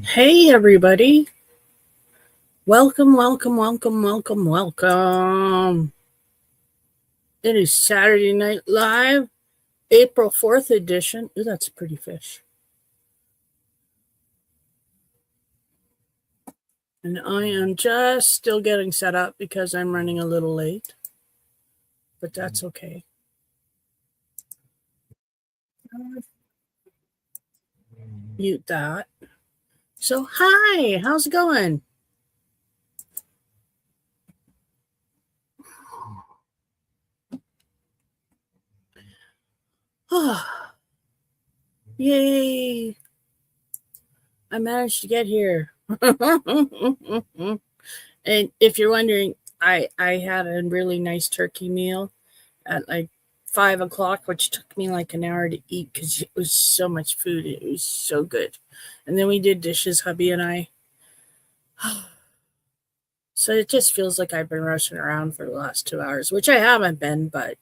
Hey, everybody. Welcome, welcome, welcome, welcome, welcome. It is Saturday Night Live, April 4th edition. Ooh, that's a pretty fish. And I am just still getting set up because I'm running a little late. But that's okay. Mute that. So, hi, how's it going? Oh, yay. I managed to get here. And if you're wondering, I had a really nice turkey meal at like 5 o'clock, which took me like an hour to eat because it was so much food. It was so good. And then we did dishes, hubby and I. So it just feels like I've been rushing around for the last 2 hours, which I haven't been, but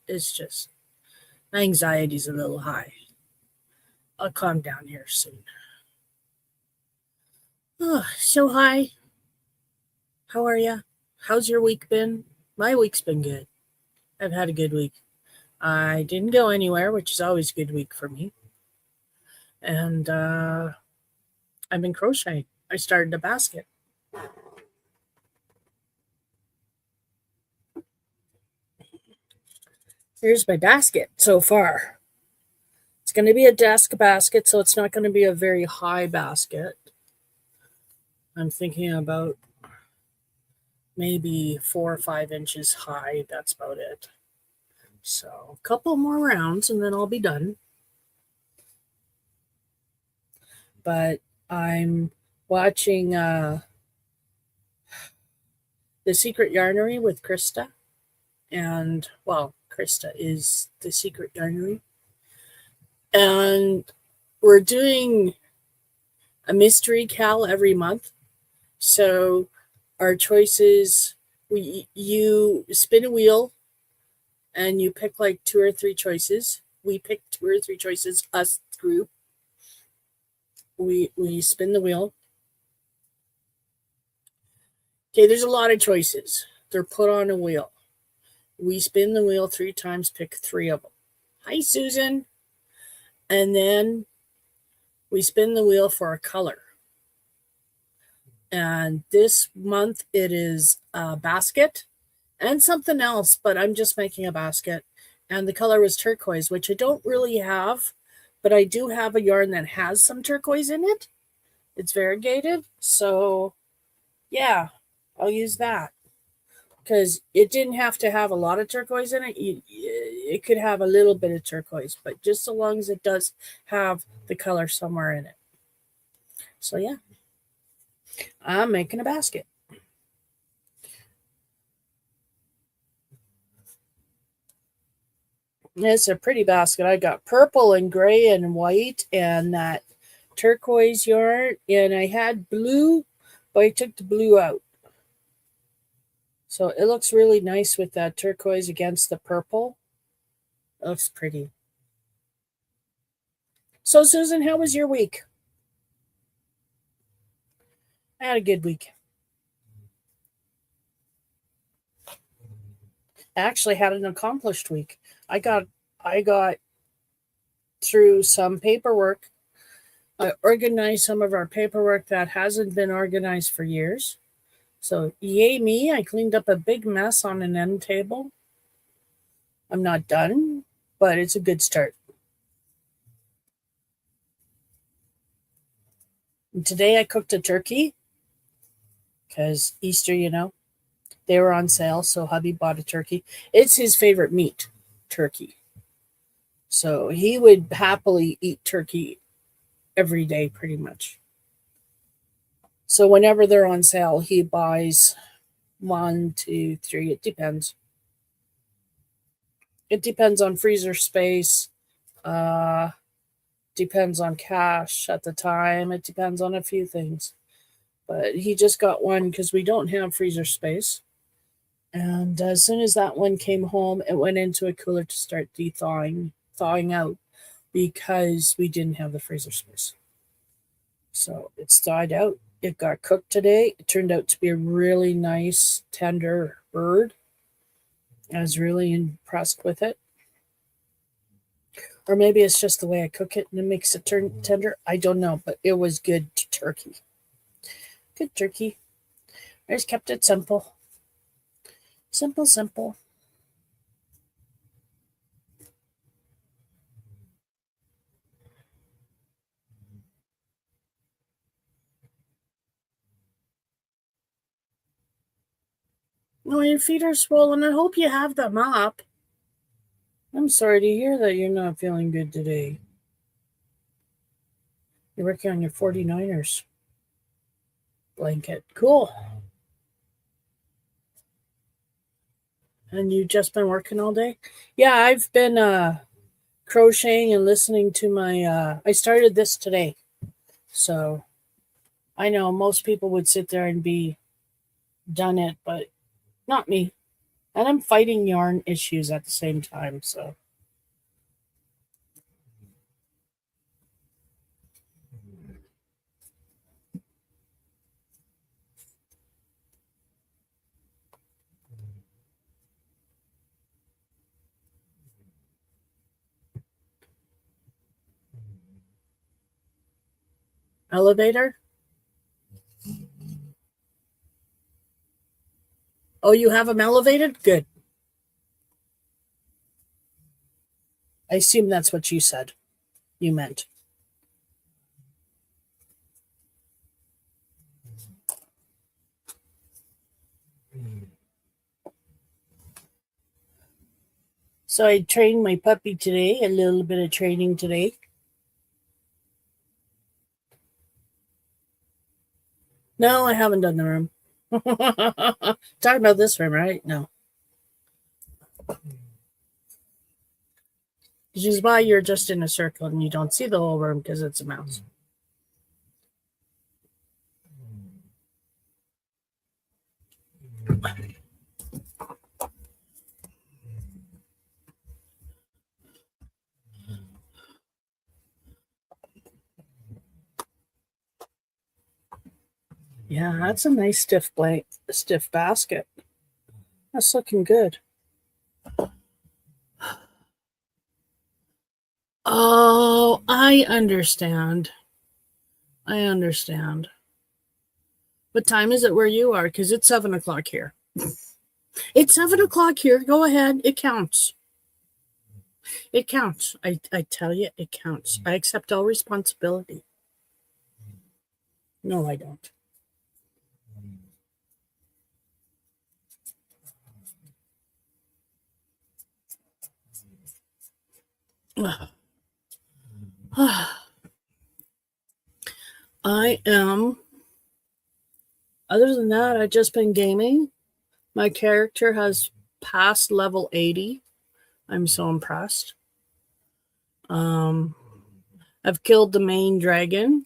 it's just my anxiety's a little high. I'll calm down here soon. Oh, so hi. How are you? How's your week been? My week's been good. I've had a good week. I didn't go anywhere, which is always a good week for me. And I've been crocheting. I started a basket. Here's my basket so far. It's going to be a desk basket, so it's not going to be a very high basket. I'm thinking about maybe 4 or 5 inches high. That's about it. So a couple more rounds and then I'll be done. But I'm watching The Secret Yarnery with Krista. And, well, Krista is The Secret Yarnery. And we're doing a mystery cal every month. So our choices, you spin a wheel and you pick like 2 or 3 choices. We pick 2 or 3 choices, us group. We spin the wheel. Okay, there's a lot of choices. They're put on a wheel. We spin the wheel 3 times, pick 3 of them. Hi, Susan. And then we spin the wheel for a color. And this month it is a basket and something else, but I'm just making a basket. And the color was turquoise, which I don't really have, but I do have a yarn that has some turquoise in it. It's variegated. So, yeah, I'll use that. Because it didn't have to have a lot of turquoise in it. It could have a little bit of turquoise, but just so long as it does have the color somewhere in it. So, yeah, I'm making a basket. It's a pretty basket. I got purple and gray and white and that turquoise yarn. And I had blue, but I took the blue out. So it looks really nice with that turquoise against the purple. It looks pretty. So, Susan, how was your week? I had a good week. I actually had an accomplished week. I got through some paperwork. I organized some of our paperwork that hasn't been organized for years. So, yay me, I cleaned up a big mess on an end table. I'm not done, but it's a good start. And today I cooked a turkey because Easter, they were on sale. So, hubby bought a turkey. It's his favorite meat, turkey. So, he would happily eat turkey every day, pretty much. So, whenever they're on sale, he buys 1, 2, 3. It depends. It depends on freezer space. Depends on cash at the time. It depends on a few things. But he just got one because we don't have freezer space. And as soon as that one came home, it went into a cooler to start thawing out. because we didn't have the freezer space. So it's thawed out. It got cooked today. It turned out to be a really nice, tender bird. I was really impressed with it. Or maybe it's just the way I cook it and it makes it turn tender. I don't know, but it was good turkey. Good turkey. I just kept it simple. Simple, simple. Oh, your feet are swollen. I hope you have them up. I'm sorry to hear that you're not feeling good today. You're working on your 49ers blanket. Cool. And you've just been working all day? Yeah, I've been crocheting and listening to my I started this today. So I know most people would sit there and be done it, but not me. And I'm fighting yarn issues at the same time, so elevator? Oh, you have them elevated? Good. I assume that's what you said. You meant. So I trained my puppy today, a little bit of training today. No, I haven't done the room. Talking about this room, right? No. Which is why you're just in a circle and you don't see the whole room because it's a mouse. Yeah, that's a nice stiff basket. That's looking good. Oh, I understand. I understand. What time is it where you are? Because it's 7 o'clock here. It's 7 o'clock here. Go ahead. It counts. It counts. I tell you, it counts. I accept all responsibility. No, I don't. I am. Other than that, I've just been gaming. My character has passed level 80. I'm so impressed. I've killed the main dragon,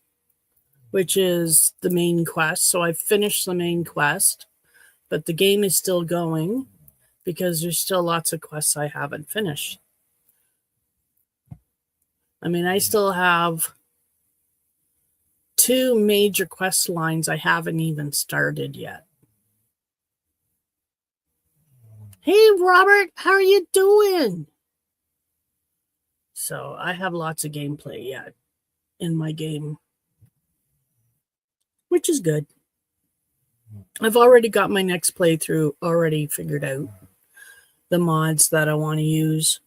which is the main quest. So I've finished the main quest, but the game is still going because there's still lots of quests I haven't finished. I mean, I still have 2 major quest lines I haven't even started yet. Hey, Robert, how are you doing? So I have lots of gameplay yet in my game, which is good. I've already got my next playthrough already figured out. The mods that I want to use.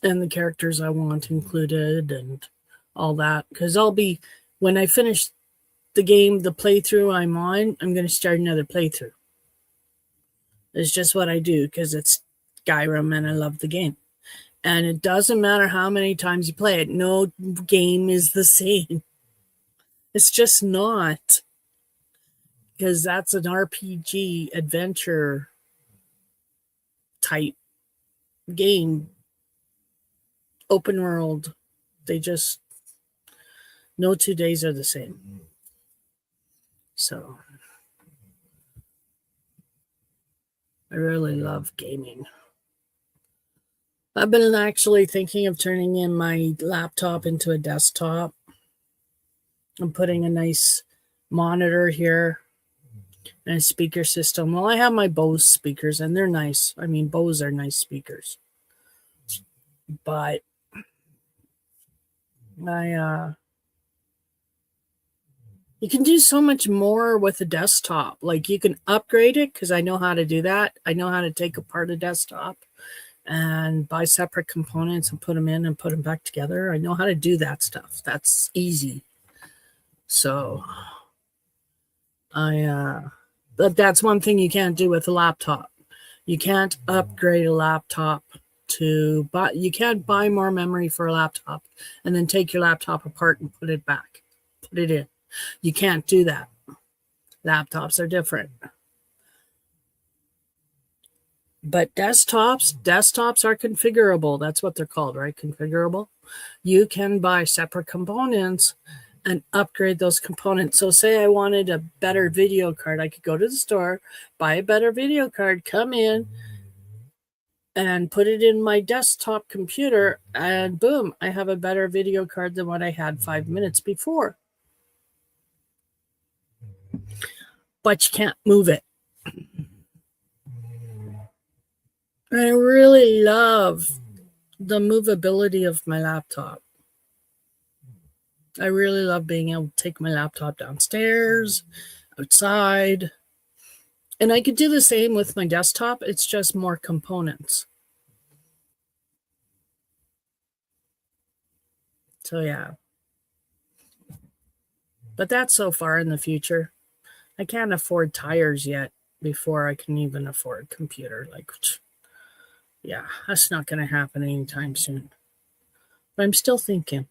And the characters I want included and all that. Because when I finish the game, the playthrough I'm on, I'm going to start another playthrough. It's just what I do because it's Skyrim and I love the game. And it doesn't matter how many times you play it. No game is the same. It's just not. Because that's an RPG adventure type game. Open world. No 2 days are the same. So I really love gaming. I've been actually thinking of turning in my laptop into a desktop. I'm putting a nice monitor here and a speaker system. Well, I have my Bose speakers and they're nice. I mean, Bose are nice speakers. But you can do so much more with a desktop. Like you can upgrade it because I know how to do that. I know how to take apart a desktop and buy separate components and put them in and put them back together. I know how to do that stuff. That's easy. So but that's one thing you can't do with a laptop. You can't upgrade a laptop you can't buy more memory for a laptop and then take your laptop apart and put it back, put it in. You can't do that. Laptops are different. But desktops are configurable. That's what they're called, right? Configurable. You can buy separate components and upgrade those components. So say I wanted a better video card, I could go to the store, buy a better video card, come in and put it in my desktop computer, and boom, I have a better video card than what I had 5 minutes before. But you can't move it. I really love the movability of my laptop. I really love being able to take my laptop downstairs, outside. And I could do the same with my desktop. It's just more components. So yeah. But that's so far in the future. I can't afford tires yet before I can even afford a computer. Like, yeah, that's not going to happen anytime soon. But I'm still thinking.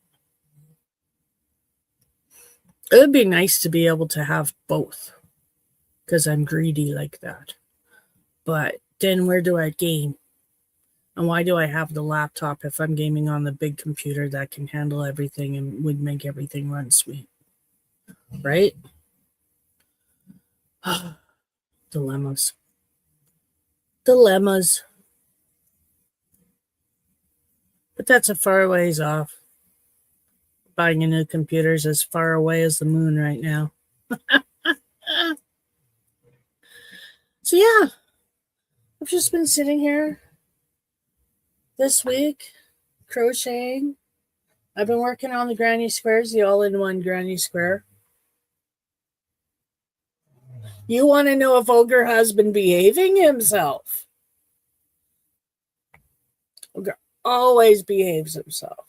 It would be nice to be able to have both because I'm greedy like that. But then where do I game? And why do I have the laptop if I'm gaming on the big computer that can handle everything and would make everything run sweet? Right? Dilemmas. But that's a far ways off. Buying a new computer is as far away as the moon right now. So yeah, I've just been sitting here this week crocheting. I've been working on the granny squares, the all-in-one granny square. You want to know if Ogre has been behaving himself? Ogre always behaves himself.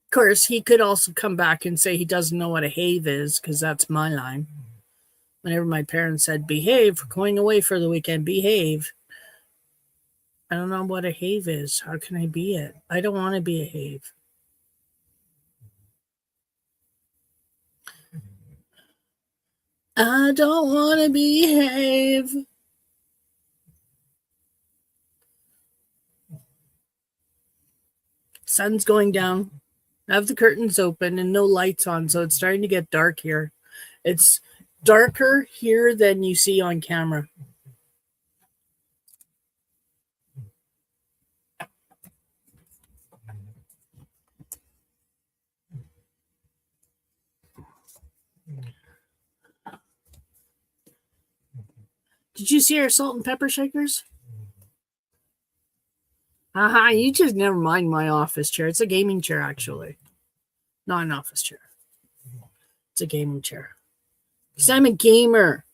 Of course, he could also come back and say he doesn't know what a have is, because that's my line. Whenever my parents said, behave, we're going away for the weekend, behave. I don't know what a have is. How can I be it? I don't want to be a have. I don't want to behave. Sun's going down. I have the curtains open and no lights on, so it's starting to get dark here. It's darker here than you see on camera. Did you see our salt and pepper shakers? You just never mind my office chair. It's a gaming chair, actually. Not an office chair. It's a gaming chair. Because I'm a gamer.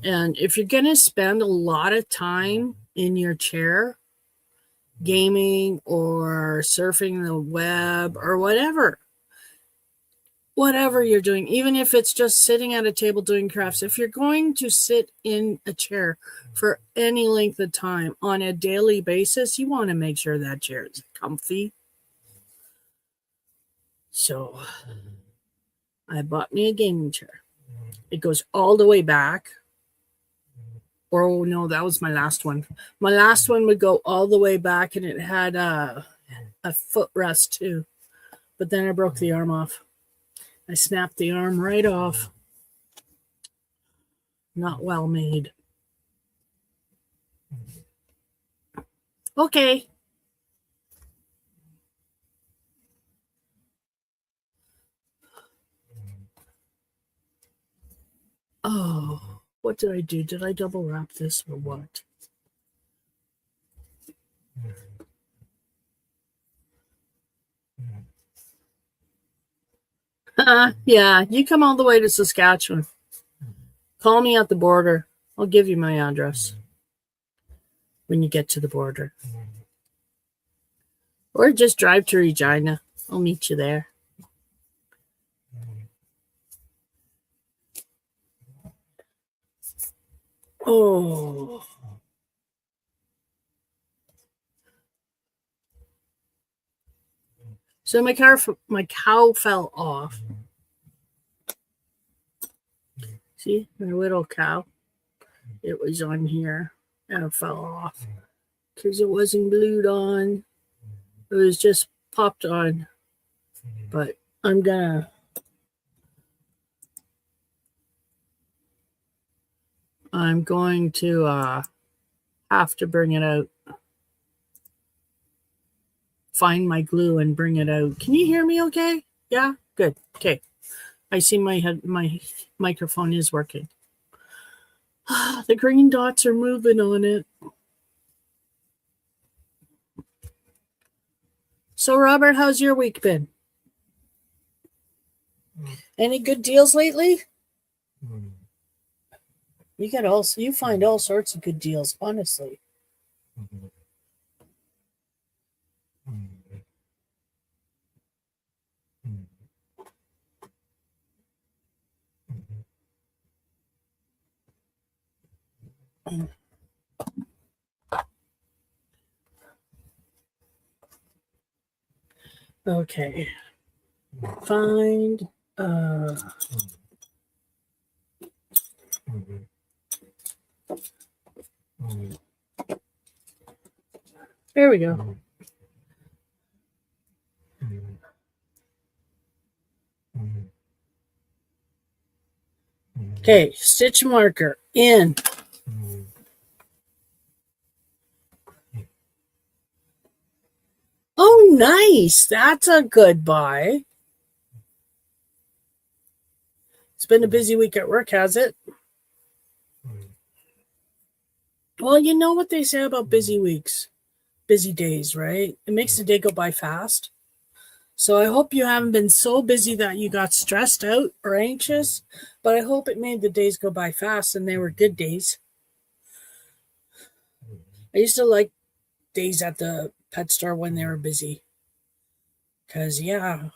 And if you're going to spend a lot of time in your chair, gaming or surfing the web or whatever you're doing, even if it's just sitting at a table doing crafts, if you're going to sit in a chair for any length of time on a daily basis, you want to make sure that chair is comfy. So I bought me a gaming chair. It goes all the way back. Oh no, that was my last one. My last one would go all the way back, and it had a footrest too. But then I broke the arm off. I snapped the arm right off. Not well made. Okay. Oh, what did I do? Did I double wrap this or what? Yeah, you come all the way to Saskatchewan. Call me at the border. I'll give you my address when you get to the border. Or just drive to Regina. I'll meet you there. Oh. So my cow fell off. See, my little cow. It was on here and it fell off because it wasn't glued on. It was just popped on. But I'm going to have to bring it out. Find my glue and bring it out. Can you hear me okay? Yeah? Good. Okay. I see my microphone is working. The green dots are moving on it. So, Robert, how's your week been? Any good deals lately? You find all sorts of good deals, honestly. Okay. Find there we go. Okay, stitch marker in. Oh, nice. That's a good buy. It's been a busy week at work, has it? Well, you know what they say about busy weeks, busy days, right? It makes the day go by fast. So I hope you haven't been so busy that you got stressed out or anxious, but I hope it made the days go by fast and they were good days. I used to like days at the pet store when they were busy. Because, yeah.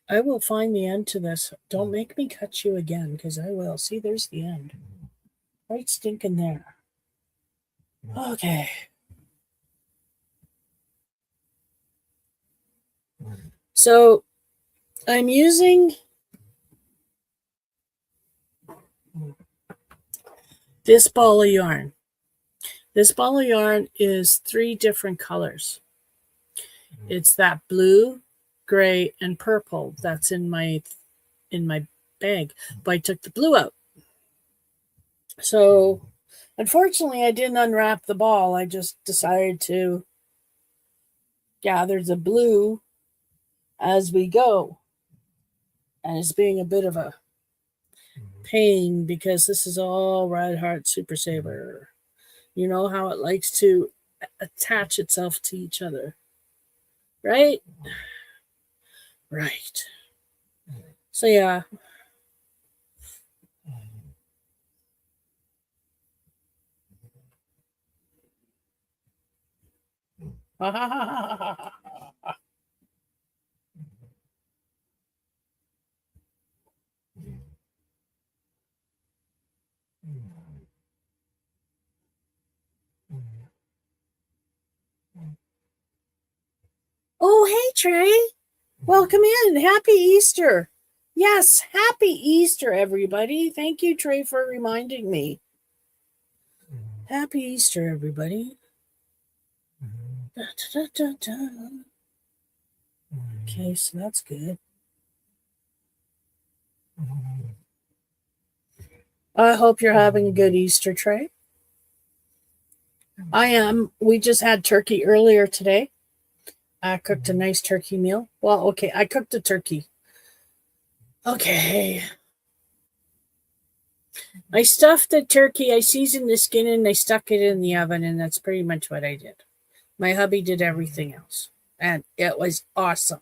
I will find the end to this. Don't make me cut you again, because I will. See, there's the end. Right stinking there. Okay. So, I'm using this ball of yarn. This ball of yarn is 3 different colors. It's that blue, gray, and purple that's in my bag, but I took the blue out. So, unfortunately, I didn't unwrap the ball. I just decided to gather the blue as we go. And it's being a bit of a pain because this is all Red Heart Super Saver. You know how it likes to attach itself to each other, right? Right. So, yeah. Oh, hey, Trey. Welcome in. Happy Easter. Yes, happy Easter, everybody. Thank you, Trey, for reminding me. Happy Easter, everybody. Da, da, da, da. Okay, so that's good. I hope you're having a good Easter, Trey. I am. We just had turkey earlier today. I cooked a nice turkey meal. Well, okay, I cooked a turkey. Okay. I stuffed the turkey, I seasoned the skin, and I stuck it in the oven, and that's pretty much what I did. My hubby did everything else, and it was awesome.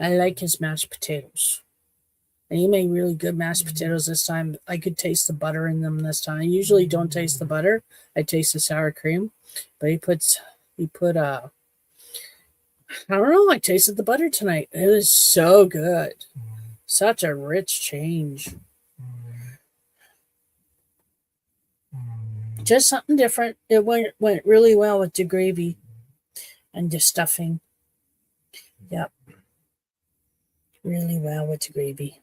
I like his mashed potatoes. And he made really good mashed potatoes this time. I could taste the butter in them this time. I usually don't taste the butter. I taste the sour cream. But I don't know, I tasted the butter tonight. It was so good. Such a rich change. Just something different. It went really well with the gravy and the stuffing. Yep. Really well with the gravy.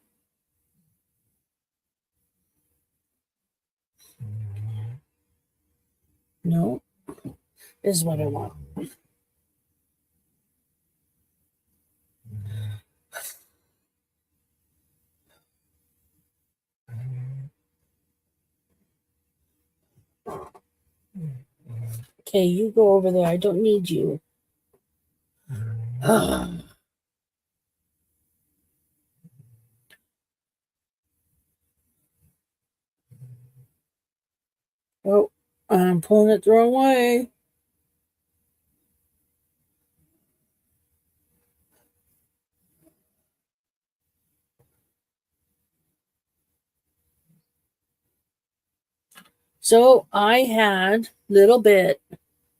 No, this is what I want. Okay, you go over there. I don't need you. Oh, I'm pulling it the wrong way. So I had little bit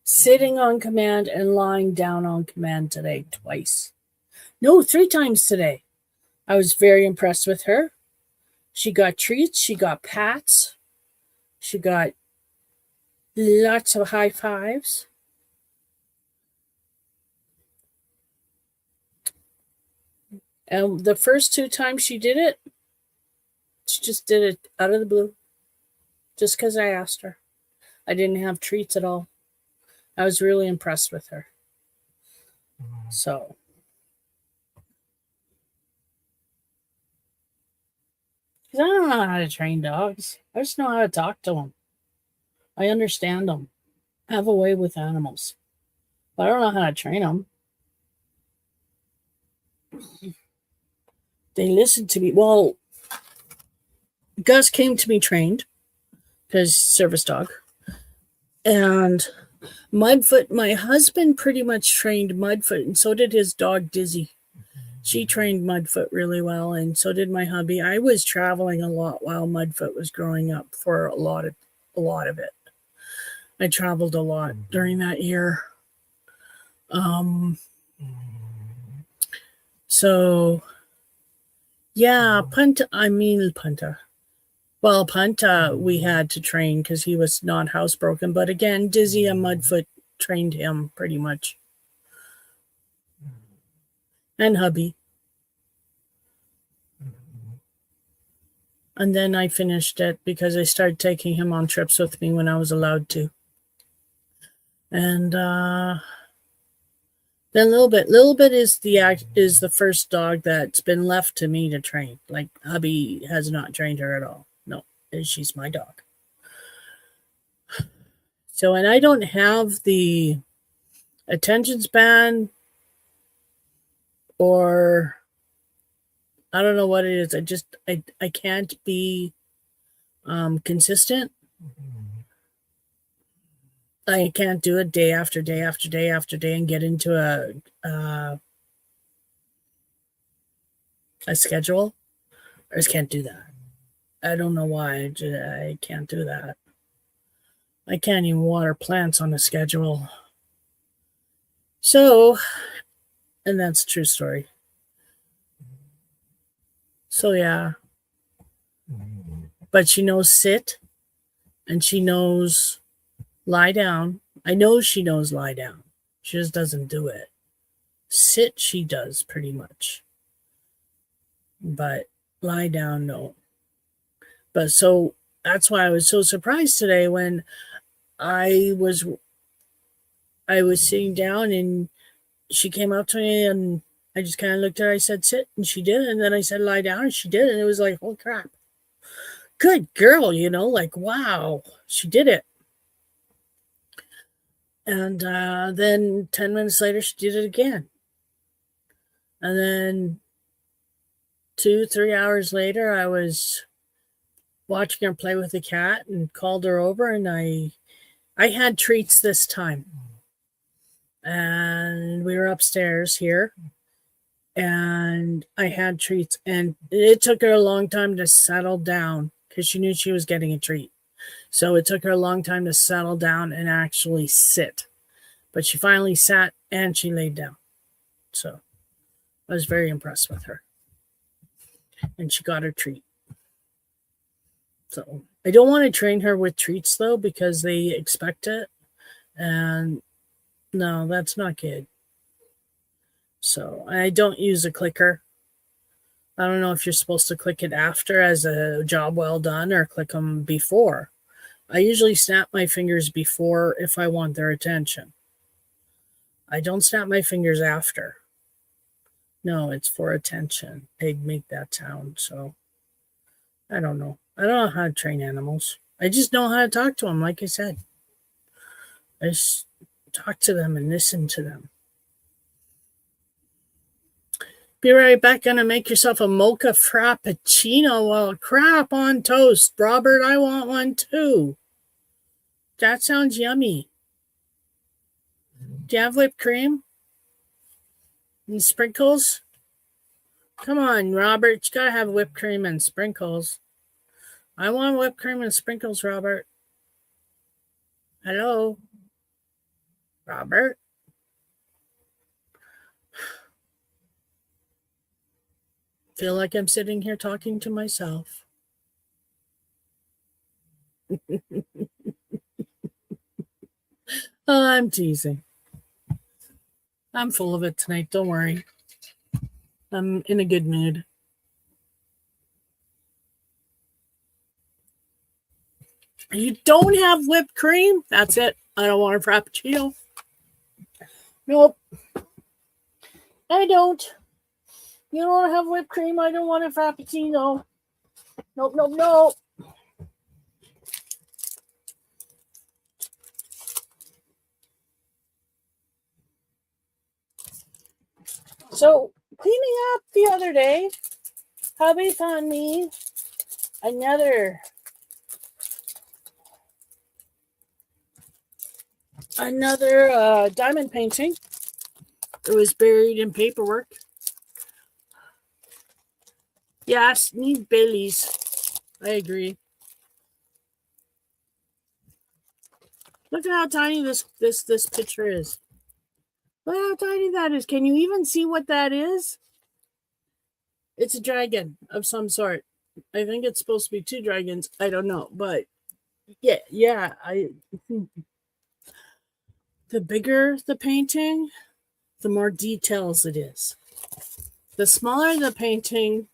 sitting on command and lying down on command today twice. No, 3 times today. I was very impressed with her. She got treats, she got pats, she got lots of high fives. And the first 2 times she did it, she just did it out of the blue. Just because I asked her. I didn't have treats at all. I was really impressed with her. So, because I don't know how to train dogs. I just know how to talk to them. I understand them. I have a way with animals. But I don't know how to train them. They listen to me. Well, Gus came to me trained because service dog. And Mudfoot, my husband pretty much trained Mudfoot, and so did his dog Dizzy. She trained Mudfoot really well, and so did my hubby. I was traveling a lot while Mudfoot was growing up for a lot of it. I traveled a lot during that year. So yeah, Punta. Well, Punta we had to train because he was not housebroken, but again, Dizzy and Mudfoot trained him pretty much, and hubby. And then I finished it because I started taking him on trips with me when I was allowed to. And then Little Bit is the first dog that's been left to me to train. Like hubby has not trained her at all. No, she's my dog. So, and I don't have the attention span, or I don't know what it is. I can't be consistent. I can't do it day after day after day after day and get into a schedule. I just can't do that. I don't know why. I can't do that. I can't even water plants on a schedule. So, and that's a true story. So yeah. But she knows sit and she knows lie down. I know she knows lie down. She just doesn't do it. Sit, she does pretty much. But lie down, no. But so that's why I was so surprised today when I was I was sitting down and she came up to me and I just kind of looked at her. I said, sit, and she did. And then I said, lie down, and she did. And it was like, holy crap. Good girl, like, wow, she did it. And then 10 minutes later, she did it again. And then 2-3 hours later, I was watching her play with the cat and called her over, and I had treats this time. And we were upstairs here, and I had treats, and it took her a long time to settle down because she knew she was getting a treat. So it took her a long time to settle down and actually sit. But she finally sat and she laid down. So I was very impressed with her. And she got her treat. So I don't want to train her with treats though, because they expect it. And no, that's not good. So I don't use a clicker. I don't know if you're supposed to click it after as a job well done or click them before. I usually snap my fingers before if I want their attention. I don't snap my fingers after. No, it's for attention. They'd make that sound. So I don't know. I don't know how to train animals. I just know how to talk to them, like I said. I just talk to them and listen to them. Be right back. Gonna make yourself a mocha frappuccino. Well, crap on toast. Robert, I want one too. That sounds yummy. Do you have whipped cream? And sprinkles? Come on, Robert. You gotta have whipped cream and sprinkles. I want whipped cream and sprinkles, Robert. Hello? Robert? Feel like I'm sitting here talking to myself. I'm teasing. I'm full of it tonight. Don't worry. I'm in a good mood. You don't have whipped cream? That's it. I don't want a frappuccino. Nope. I don't. You don't have whipped cream? I don't want a frappuccino. Nope, nope, nope. So, cleaning up the other day, hubby found me another diamond painting. It was buried in paperwork. Yes, need Baileys. I agree. Look at how tiny this picture is. Look how tiny that is. Can you even see what that is? It's a dragon of some sort. I think it's supposed to be two dragons. I don't know, but yeah. The bigger the painting, the more details it is. The smaller the painting,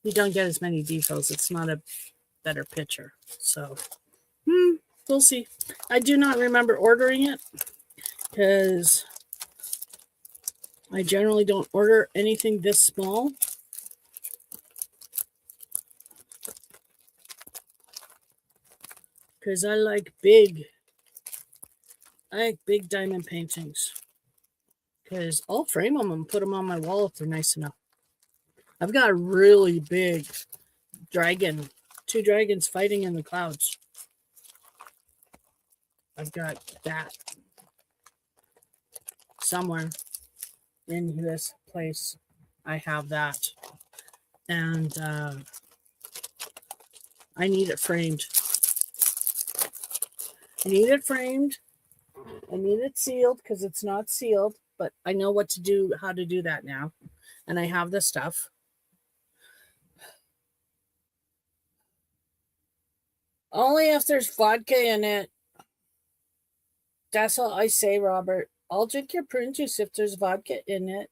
you don't get as many details. It's not a better picture. So, we'll see. I do not remember ordering it because I generally don't order anything this small. Because I like big diamond paintings. Because I'll frame them and put them on my wall if they're nice enough. I've got a really big dragon. Two dragons fighting in the clouds. I've got that somewhere in this place. I have that. And I need it framed. I need it framed. I need it sealed because it's not sealed, but I know how to do that now. And I have the stuff. Only if there's vodka in it. That's all I say, Robert. I'll drink your prune juice if there's vodka in it.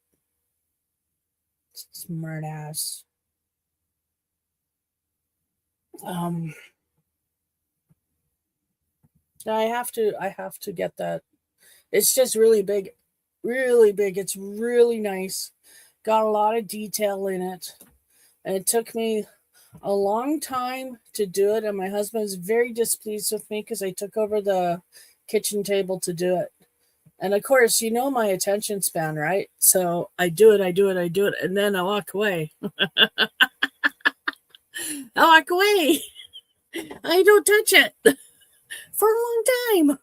Smart ass. I have to get that. It's just really big, really big. It's really nice. Got a lot of detail in it. And it took me a long time to do it. And my husband's very displeased with me because I took over the kitchen table to do it. And of course, you know my attention span, right? So I do it, I do it, I do it, and then I walk away. I walk away. I don't touch it for a long time.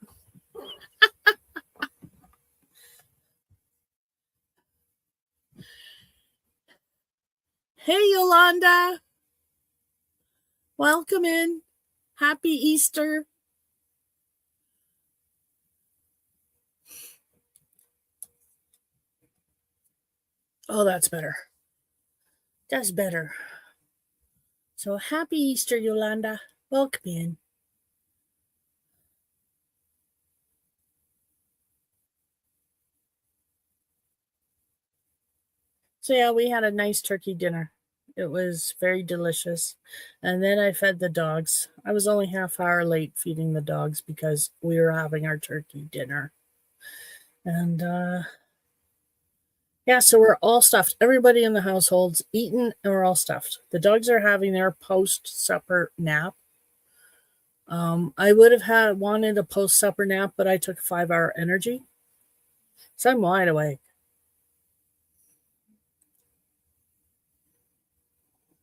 Hey, Yolanda. Welcome in. Happy Easter. Oh, that's better. That's better. So happy Easter, Yolanda. Welcome in. So yeah, we had a nice turkey dinner. It was very delicious. And then I fed the dogs. I was only half hour late feeding the dogs because we were having our turkey dinner. And yeah, so we're all stuffed. Everybody in the household's eaten and we're all stuffed. The dogs are having their post supper nap. I would have had wanted a post supper nap, but I took a 5 hour energy. So I'm wide awake.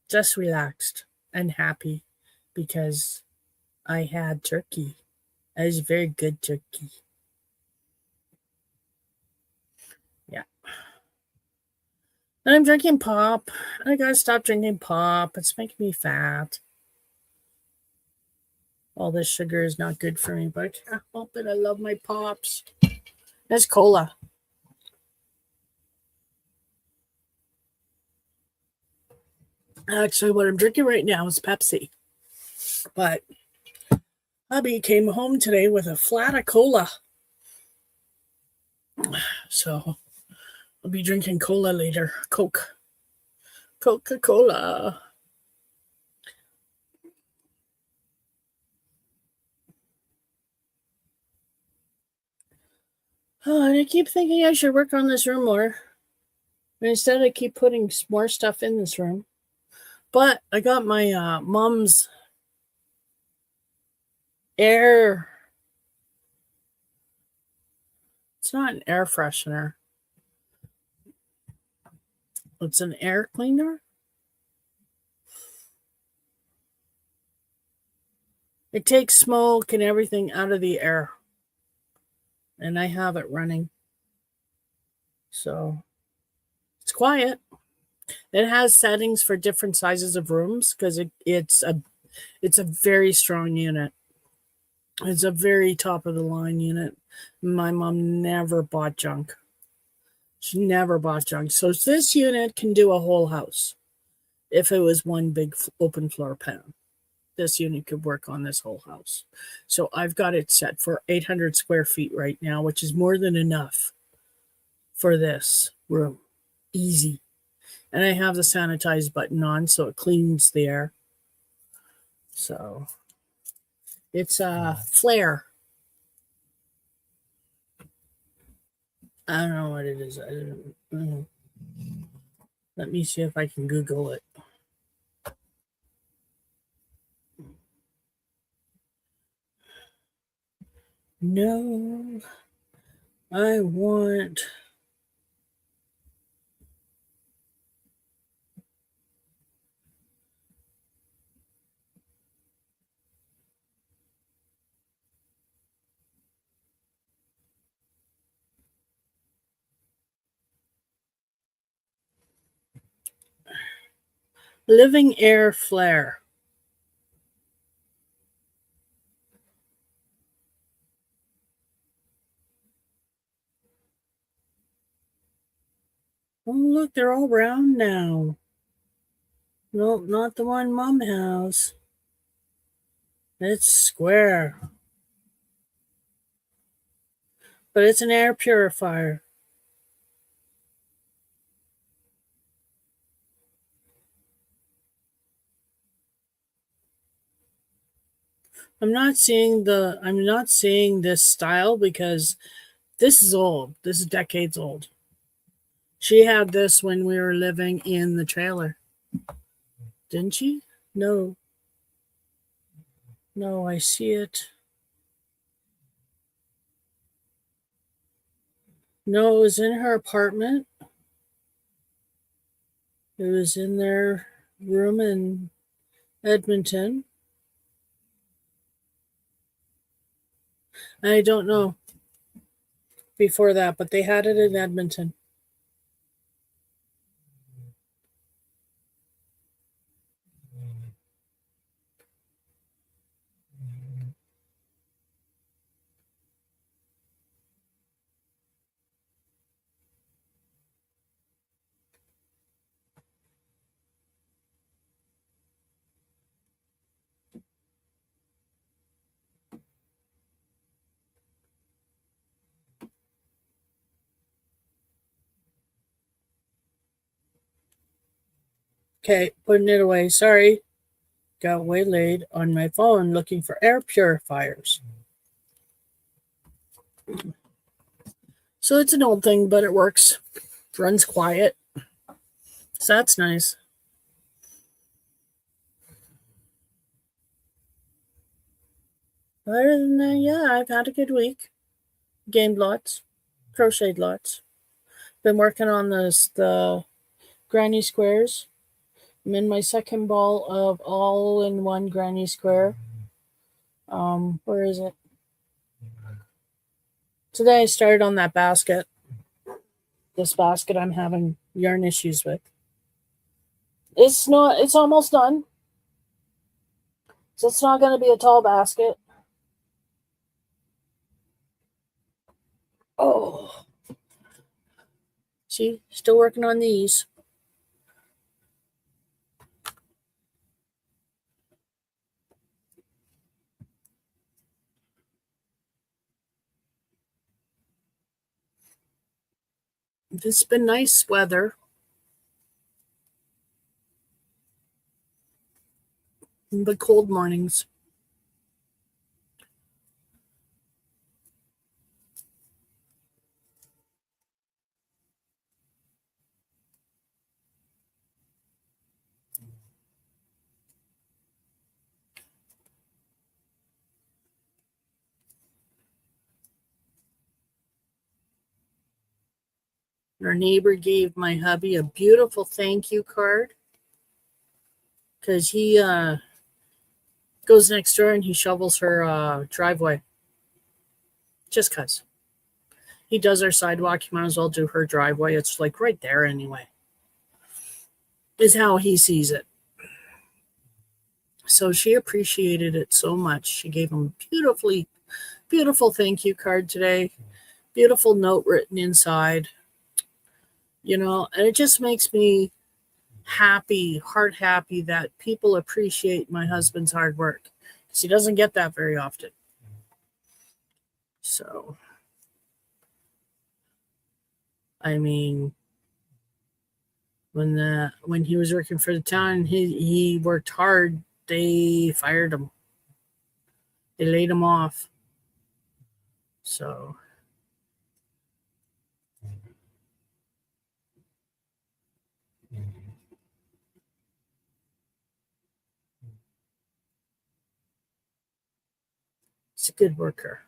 Just relaxed and happy because I had turkey. It was very good turkey. Yeah. And I'm drinking pop. I gotta stop drinking pop. It's making me fat. All this sugar is not good for me, but I can't help it. I love my pops. That's cola. Actually, what I'm drinking right now is Pepsi. But hubby came home today with a flat of cola. So I'll be drinking cola later. Coke. Coca-Cola. Oh, and I keep thinking I should work on this room more. But instead, I keep putting more stuff in this room. But I got my mom's air. It's not an air freshener. It's an air cleaner. It takes smoke and everything out of the air. And I have it running. So it's quiet. It has settings for different sizes of rooms because it's a very strong unit. It's a very top of the line unit. My mom never bought junk. She never bought junk. So this unit can do a whole house. If it was one big open floor pan, this unit could work on this whole house. So I've got it set for 800 square feet right now, which is more than enough for this room. Easy. And I have the sanitize button on so it cleans the air. So it's a flare. I don't know what it is. I don't know. Let me see if I can Google it. No, I want. Living air flare. Oh, look, they're all round now. Nope, not the one Mom has. It's square, but it's an air purifier. I'm not seeing this style because this is old. This is decades old. She had this when we were living in the trailer. Didn't she? No. No, I see it. No, it was in her apartment. It was in their room in Edmonton. I don't know before that, but they had it in Edmonton. Okay, putting it away. Sorry. Got waylaid on my phone looking for air purifiers. So it's an old thing, but it works. Runs quiet. So that's nice. Other than that, yeah, I've had a good week. Gamed lots, crocheted lots. Been working on the granny squares. I'm in my second ball of all in one granny square. Where is it? Today I started on that basket. This basket I'm having yarn issues with. It's not. It's almost done. So it's not going to be a tall basket. Oh, see, still working on these. It's been nice weather. But cold mornings. Our neighbor gave my hubby a beautiful thank you card because he goes next door and he shovels her driveway. Just because he does our sidewalk, he might as well do her driveway. It's like right there anyway, is how he sees it. So she appreciated it so much. She gave him a beautiful thank you card today. Beautiful note written inside, and it just makes me happy, heart happy that people appreciate my husband's hard work because he doesn't get that very often. So, I mean, when he was working for the town, he worked hard. They fired him. They laid him off. So he's a good worker.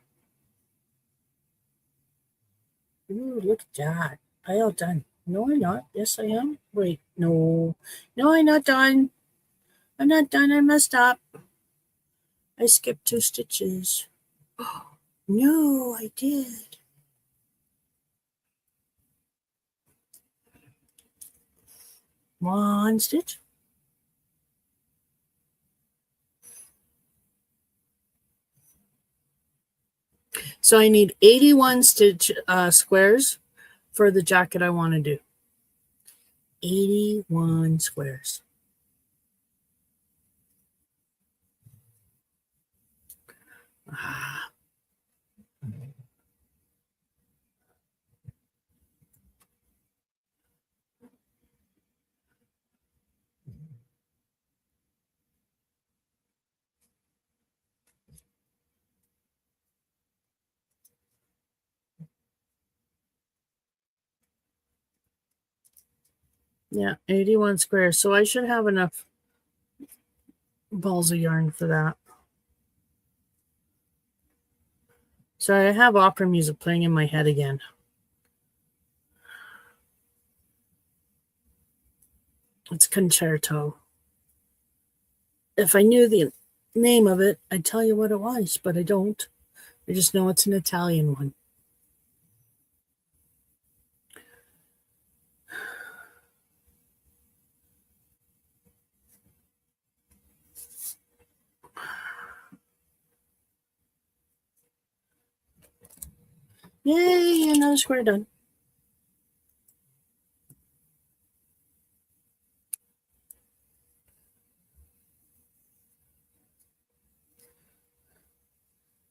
Ooh, look at that. Pile done. No, I'm not. Yes, I am. Wait, no. No, I'm not done. I'm not done. I messed up. I skipped 2 stitches. No, I did. One stitch. So I need 81 stitch squares for the jacket I want to do. 81 squares. Ah. Yeah, 81 squares. So I should have enough balls of yarn for that. Sorry, I have opera music playing in my head again. It's concerto. If I knew the name of it, I'd tell you what it was, but I don't. I just know it's an Italian one. Yay, another square done.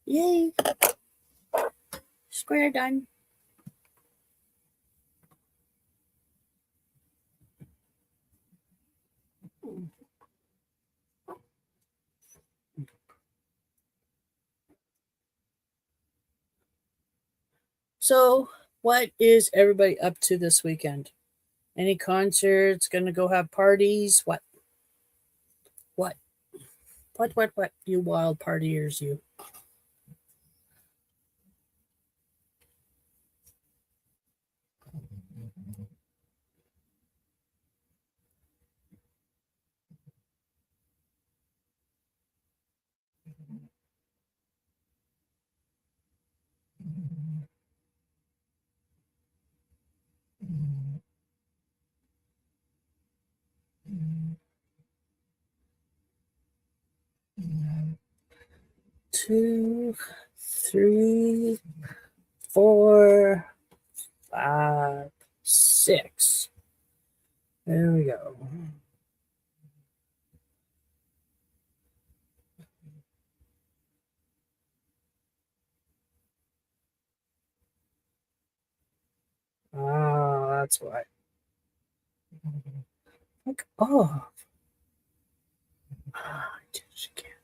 Yay, square done. So, what is everybody up to this weekend? Any concerts? Gonna go have parties? What? What? What? You wild partiers, you. Two, three, 4, 5, 6. There we go. Ah, that's why. Like, oh. Ah, just can't.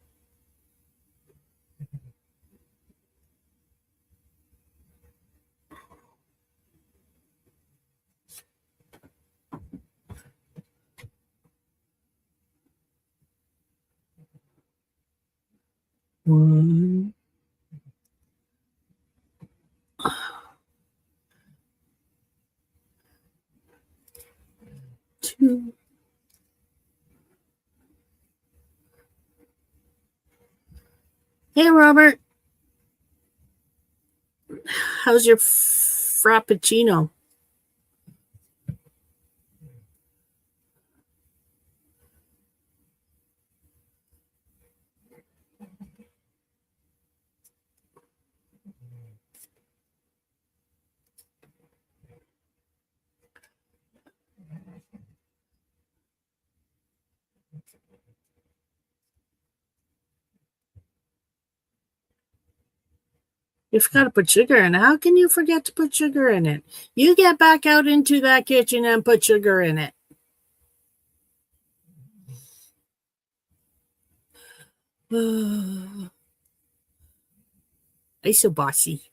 One, two. Hey, Robert. How's your frappuccino? You forgot to put sugar in it. How can you forget to put sugar in it? You get back out into that kitchen and put sugar in it. I'm so bossy.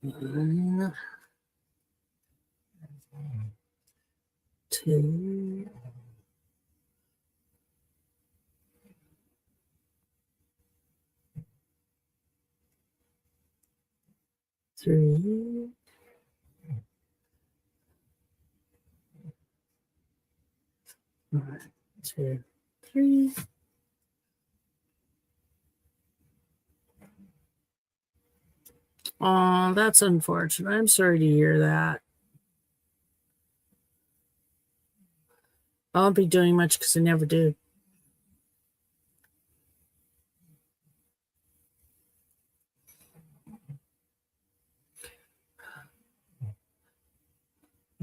One, two, three. 1, 2, 3. Oh, that's unfortunate. I'm sorry to hear that. I won't be doing much because I never do.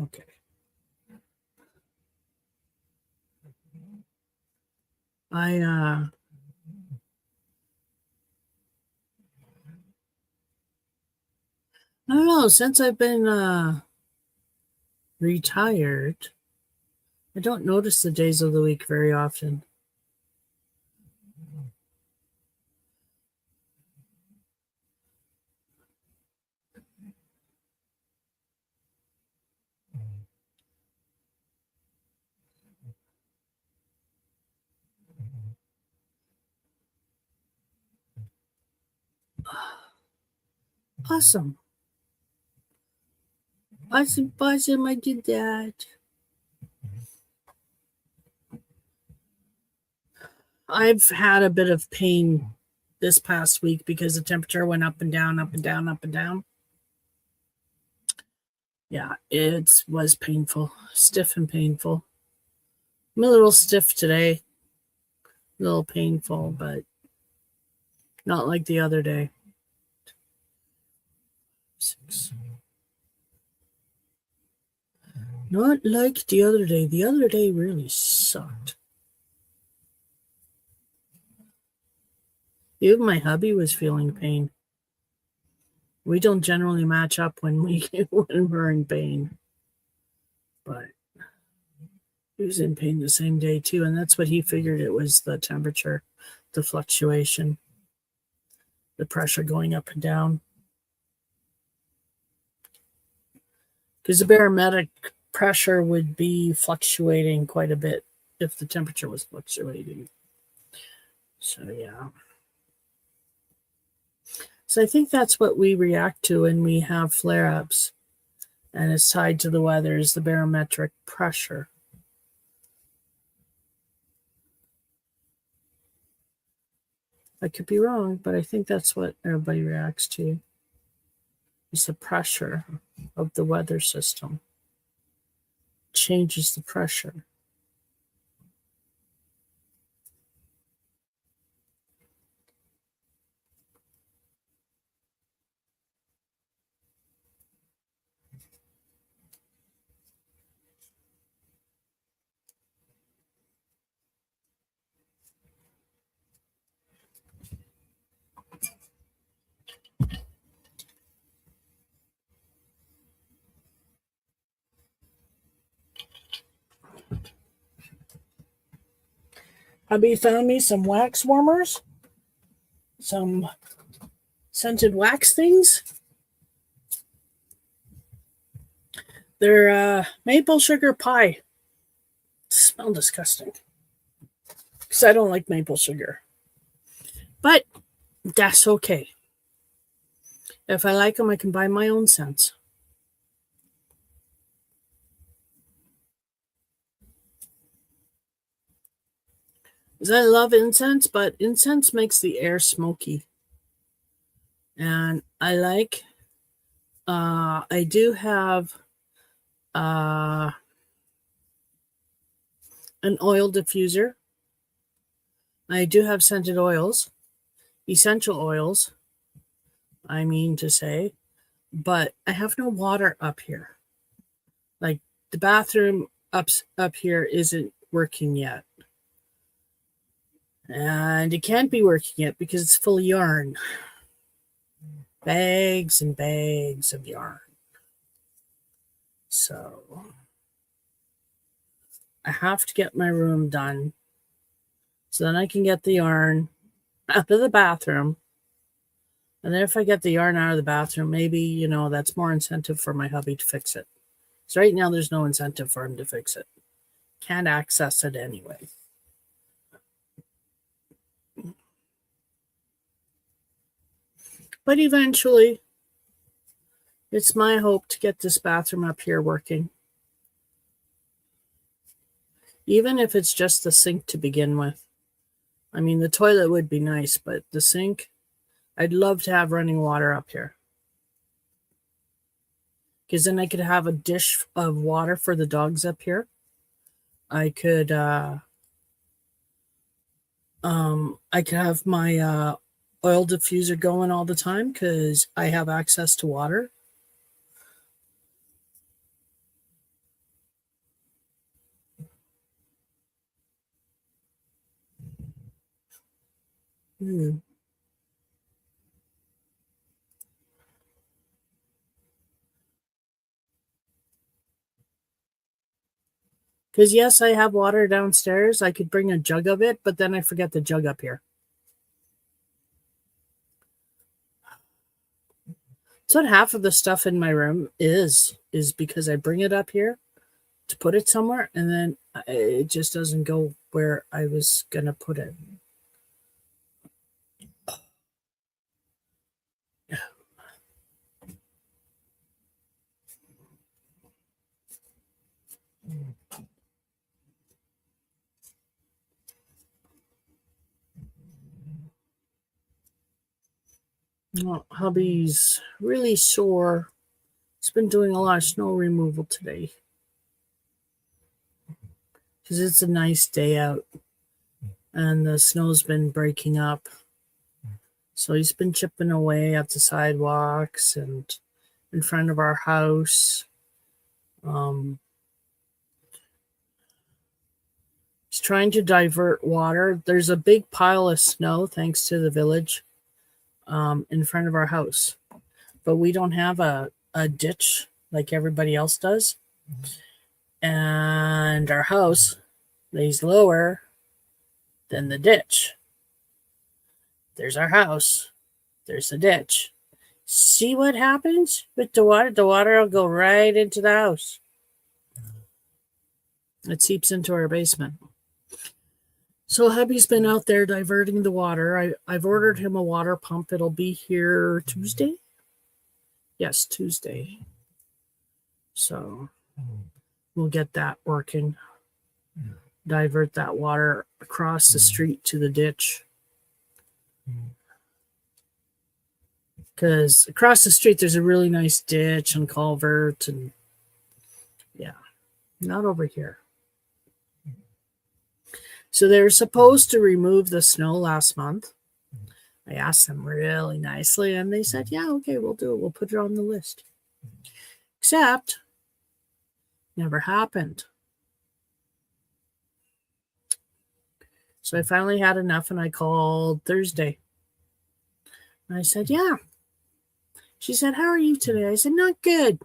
Okay. I don't know, since I've been retired, I don't notice the days of the week very often. Awesome. Awesome, awesome. I did that. I've had a bit of pain this past week because the temperature went up and down, up and down, up and down. Yeah, it was painful, stiff and painful. I'm a little stiff today, a little painful, but not like the other day. 6. Not like the other day. The other day really sucked. Even my hubby was feeling pain. We don't generally match up when we're in pain, but he was in pain the same day too, and that's what he figured it was, the temperature, the fluctuation, the pressure going up and down. Because the barometric pressure would be fluctuating quite a bit if the temperature was fluctuating. So yeah. So I think that's what we react to when we have flare-ups, and it's tied to the weather, is the barometric pressure. I could be wrong, but I think that's what everybody reacts to. It's the pressure of the weather system. Changes the pressure. Hubby found me some wax warmers, some scented wax things. They're maple sugar pie. They smell disgusting because I don't like maple sugar, but that's okay. If I like them, I can buy my own scents. Because I love incense, but incense makes the air smoky. And I like, I do have an oil diffuser. I do have scented oils, essential oils, I mean to say, but I have no water up here. Like the bathroom up here isn't working yet. And it can't be working yet because it's full of yarn. Bags and bags of yarn. So I have to get my room done so then I can get the yarn out of the bathroom. And then if I get the yarn out of the bathroom, maybe, that's more incentive for my hubby to fix it. So right now there's no incentive for him to fix it. Can't access it anyway. But eventually, it's my hope to get this bathroom up here working. Even if it's just the sink to begin with. I mean, the toilet would be nice, but the sink, I'd love to have running water up here. Because then I could have a dish of water for the dogs up here. I could have my oil diffuser going all the time because I have access to water. Because yes, I have water downstairs. I could bring a jug of it, but then I forget the jug up here. That's what half of the stuff in my room is because I bring it up here to put it somewhere, and then it just doesn't go where I was going to put it. Well, hubby's really sore. He's been doing a lot of snow removal today because it's a nice day out and the snow's been breaking up. So he's been chipping away at the sidewalks and in front of our house. He's trying to divert water. There's a big pile of snow, thanks to the village, in front of our house. But we don't have a ditch like everybody else does. And our house lays lower than the ditch. There's our house. There's the ditch. See what happens with the water? The water will go right into the house. It seeps into our basement. So hubby's been out there diverting the water. I've ordered him a water pump. It'll be here Tuesday. Yes, Tuesday. So we'll get that working. Divert that water across the street to the ditch. Because across the street there's a really nice ditch and culvert, and yeah, not over here. So they were supposed to remove the snow last month. I asked them really nicely, and they said, yeah, okay, we'll do it. We'll put it on the list. Except, never happened. So I finally had enough, and I called Thursday. And I said, yeah. She said, how are you today? I said, not good.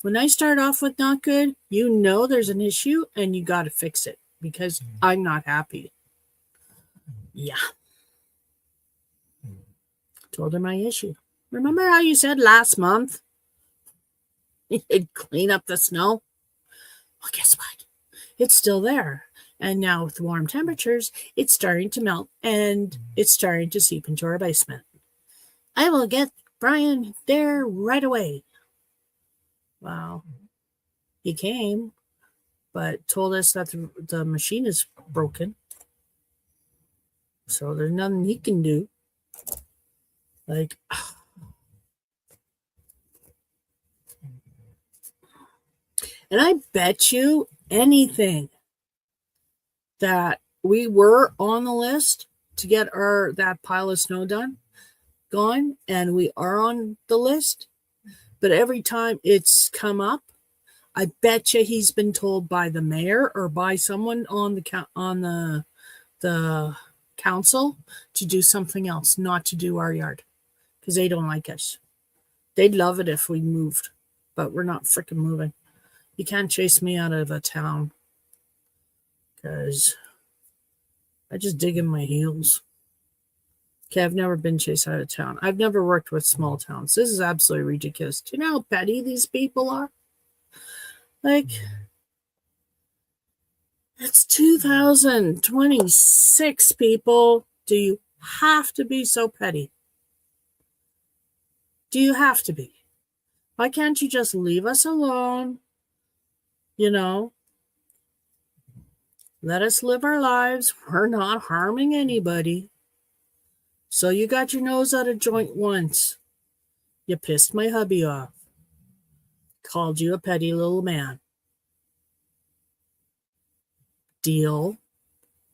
When I start off with not good, you know there's an issue, and you got to fix it because I'm not happy. Yeah. Told her my issue. Remember how you said last month you'd clean up the snow? Well, guess what? It's still there. And now with warm temperatures, it's starting to melt and it's starting to seep into our basement. I will get Brian there right away. Wow. He came, but told us that the machine is broken. So there's nothing he can do. Like, and I bet you anything that we were on the list to get that pile of snow gone, and we are on the list. But every time it's come up, I bet you he's been told by the mayor or by someone on the council to do something else, not to do our yard, because they don't like us. They'd love it if we moved, but we're not freaking moving. You can't chase me out of a town because I just dig in my heels. Okay, I've never been chased out of town. I've never worked with small towns. This is absolutely ridiculous. Do you know how petty these people are? Like, it's 2026, people. Do you have to be so petty? Do you have to be? Why can't you just leave us alone? You know, let us live our lives. We're not harming anybody. So you got your nose out of joint once. You pissed my hubby off. Called you a petty little man. Deal.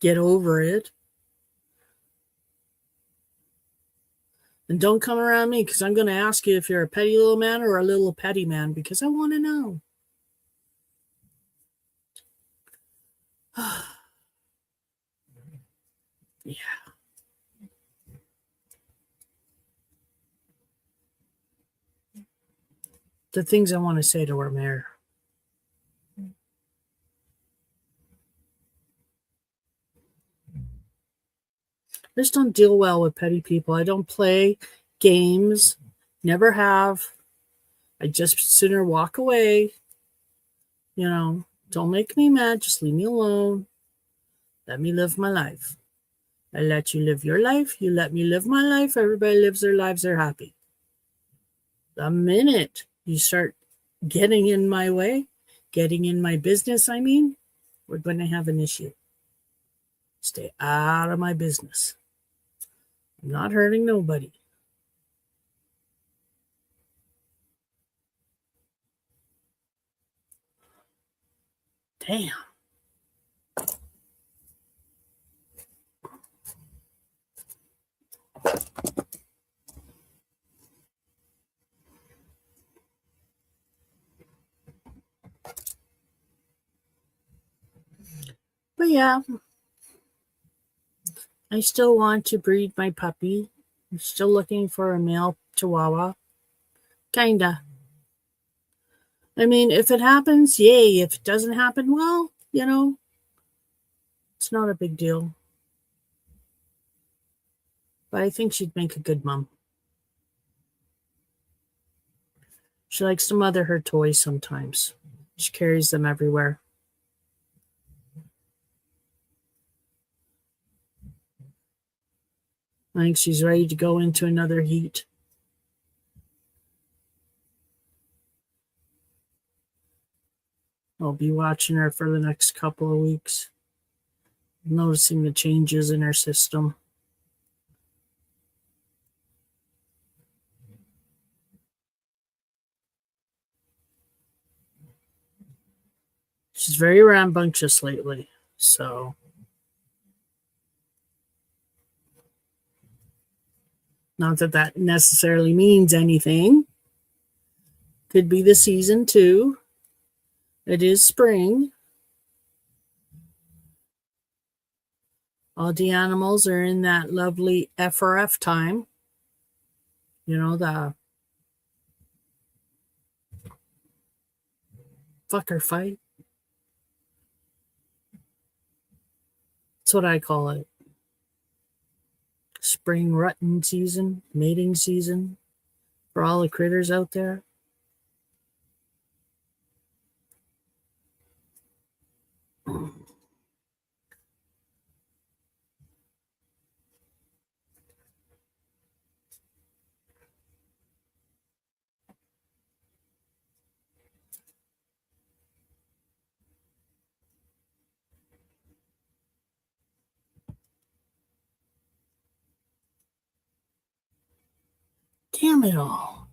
Get over it. And don't come around me because I'm going to ask you if you're a petty little man or a little petty man because I want to know. Yeah. The things I want to say to our mayor. I just don't deal well with petty people. I don't play games. Never have. I just sooner walk away. You know, don't make me mad. Just leave me alone. Let me live my life. I let you live your life. You let me live my life. Everybody lives their lives. They're happy. The minute you start getting in my way, getting in my business, we're going to have an issue. Stay out of my business. I'm not hurting nobody. Damn. But yeah, I still want to breed my puppy. I'm still looking for a male chihuahua. Kinda. I mean, if it happens, yay. If it doesn't happen, well, it's not a big deal. But I think she'd make a good mom. She likes to mother her toys sometimes. She carries them everywhere. I think she's ready to go into another heat. I'll be watching her for the next couple of weeks, noticing the changes in her system. She's very rambunctious lately, so not that that necessarily means anything. Could be the season too. It is spring. All the animals are in that lovely FRF time. The fucker fight. That's what I call it. Spring rutting season, mating season for all the critters out there. Damn it all.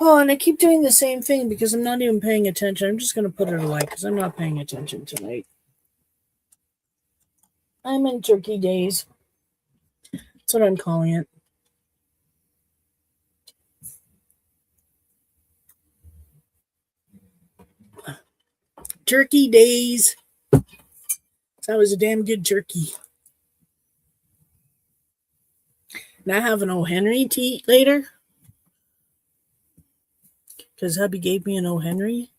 Oh, and I keep doing the same thing because I'm not even paying attention. I'm just going to put it away because I'm not paying attention tonight. I'm in turkey days. That's what I'm calling it. Turkey days. That was a damn good turkey. And I have an O. Henry to eat later. Because hubby gave me an O. Henry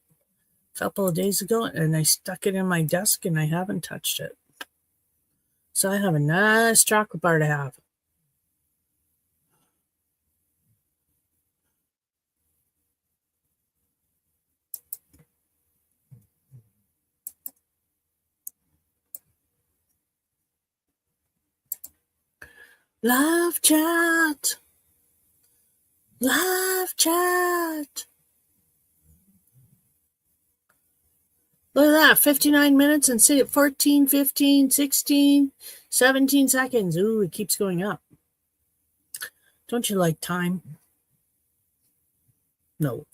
a couple of days ago and I stuck it in my desk and I haven't touched it. So I have a nice chocolate bar to have. Live chat. Live chat. Look at that, 59 minutes and see it 14, 15, 16, 17 seconds. Ooh, it keeps going up. Don't you like time? No.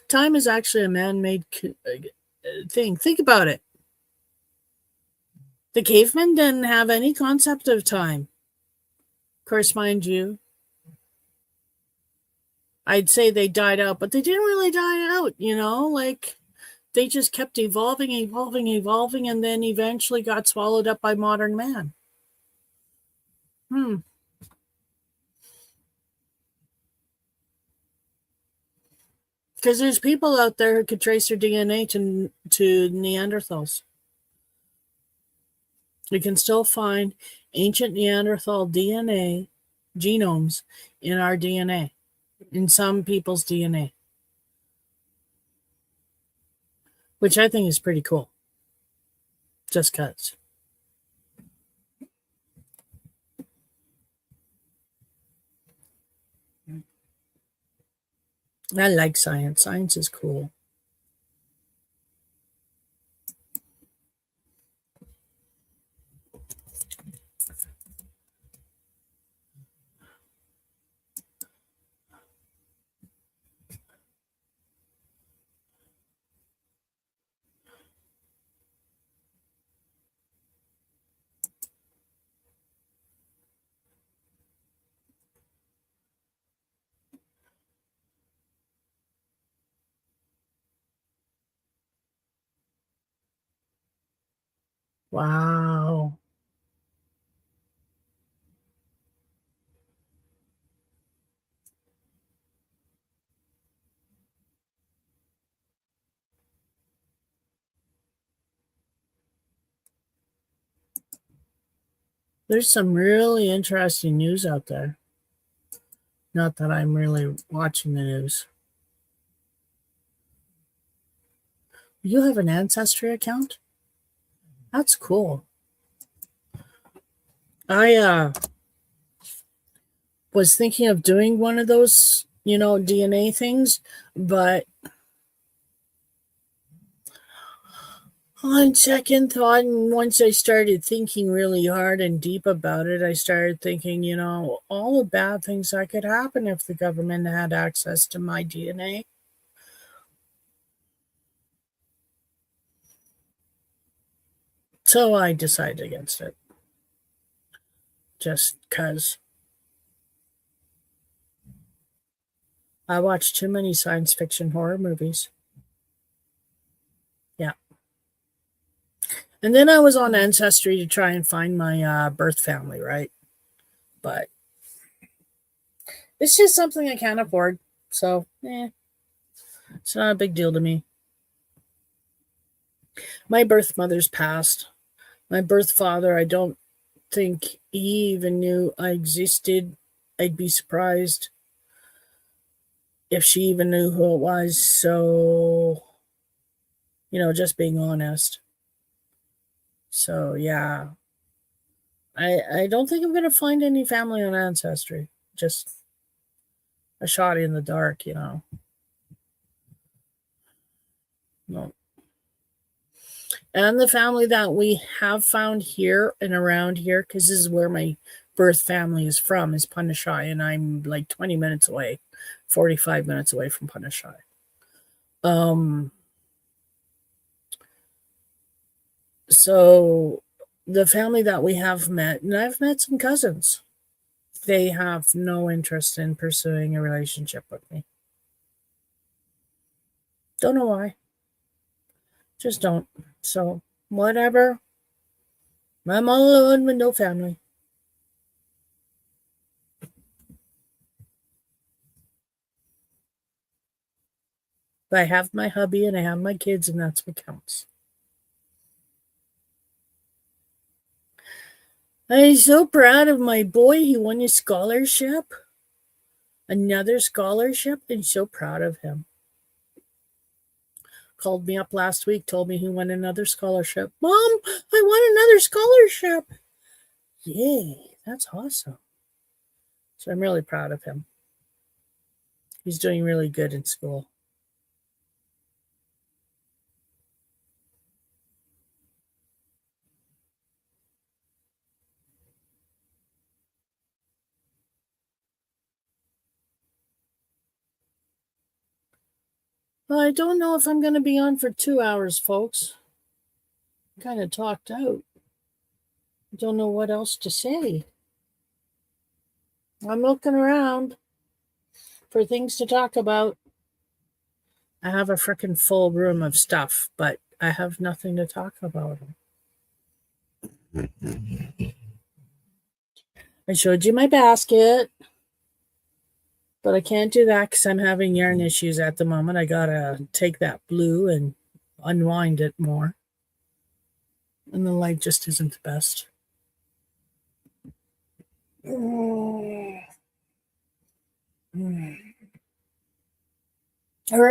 Time is actually a man-made thing. Think about it. The cavemen didn't have any concept of time. Of course, mind you, I'd say they died out, but they didn't really die out, like they just kept evolving, and then eventually got swallowed up by modern man. Because there's people out there who could trace their DNA to Neanderthals. We can still find ancient Neanderthal DNA genomes in our DNA, in some people's DNA, which I think is pretty cool. Just cuts. I like science. Science is cool. Wow. There's some really interesting news out there. Not that I'm really watching the news. You have an Ancestry account? That's cool. I was thinking of doing one of those, DNA things, but on second thought, and once I started thinking really hard and deep about it, I started thinking, all the bad things that could happen if the government had access to my DNA. So I decided against it, just because I watch too many science fiction horror movies. Yeah. And then I was on Ancestry to try and find my birth family, right? But it's just something I can't afford. So, it's not a big deal to me. My birth mother's passed. My birth father, I don't think he even knew I existed. I'd be surprised if she even knew who it was. So, just being honest. So, yeah. I don't think I'm going to find any family on Ancestry. Just a shot in the dark. No. And the family that we have found here and around here, because this is where my birth family is from, is Punashai, and I'm like 20 minutes away, 45 minutes away from Punashai. So the family that we have met, and I've met some cousins, they have no interest in pursuing a relationship with me. Don't know why. Just don't. So, whatever. I'm all alone with no family. But I have my hubby and I have my kids, and that's what counts. I'm so proud of my boy. He won a scholarship, another scholarship, and so proud of him. Called me up last week, told me he won another scholarship. Mom, I won another scholarship. Yay, that's awesome. So I'm really proud of him. He's doing really good in school. Well, I don't know if I'm going to be on for 2 hours, folks. I'm kind of talked out. I don't know what else to say. I'm looking around for things to talk about. I have a freaking full room of stuff, but I have nothing to talk about. I showed you my basket, but I can't do that because I'm having yarn issues at the moment. I gotta take that blue and unwind it more. And the light just isn't the best. Where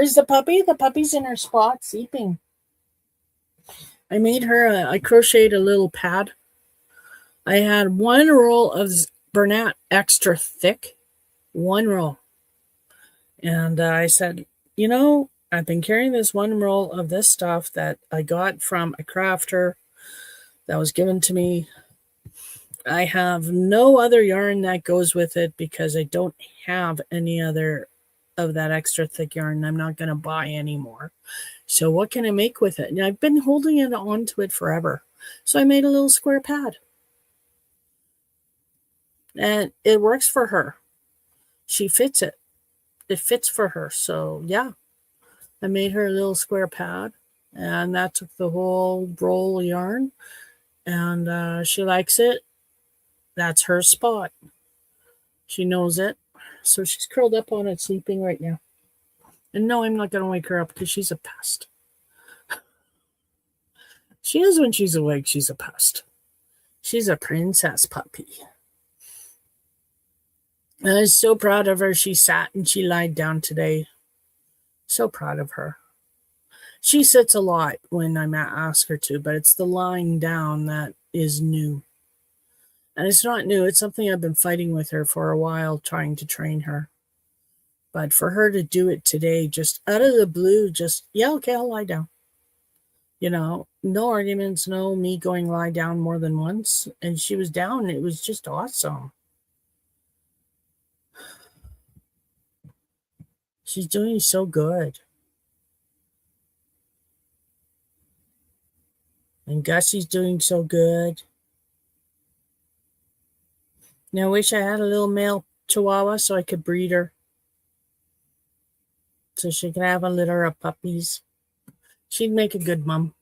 is the puppy? The puppy's in her spot sleeping. I made her, I crocheted a little pad. I had one roll of Bernat extra thick, one roll. And I said, I've been carrying this one roll of this stuff that I got from a crafter that was given to me. I have no other yarn that goes with it because I don't have any other of that extra thick yarn. I'm not going to buy anymore. So what can I make with it? And I've been holding it onto it forever. So I made a little square pad. And it works for her. She fits it. It fits for her. So yeah, I made her a little square pad. And that took the whole roll of yarn. and she likes it. That's her spot. She knows it. So she's curled up on it, sleeping right now. And no, I'm not going to wake her up because she's a pest. She is when she's awake, she's a pest. She's a princess puppy. And I'm so proud of her. She sat and she lied down today. So proud of her. She sits a lot when I ask her to, but it's the lying down that is new. And it's not new. It's something I've been fighting with her for a while, trying to train her. But for her to do it today, just out of the blue, just, yeah, okay, I'll lie down. No arguments, no me going lie down more than once. And she was down. It was just awesome. She's doing so good. And Gussie's doing so good. Now, I wish I had a little male chihuahua so I could breed her. So she could have a litter of puppies. She'd make a good mom.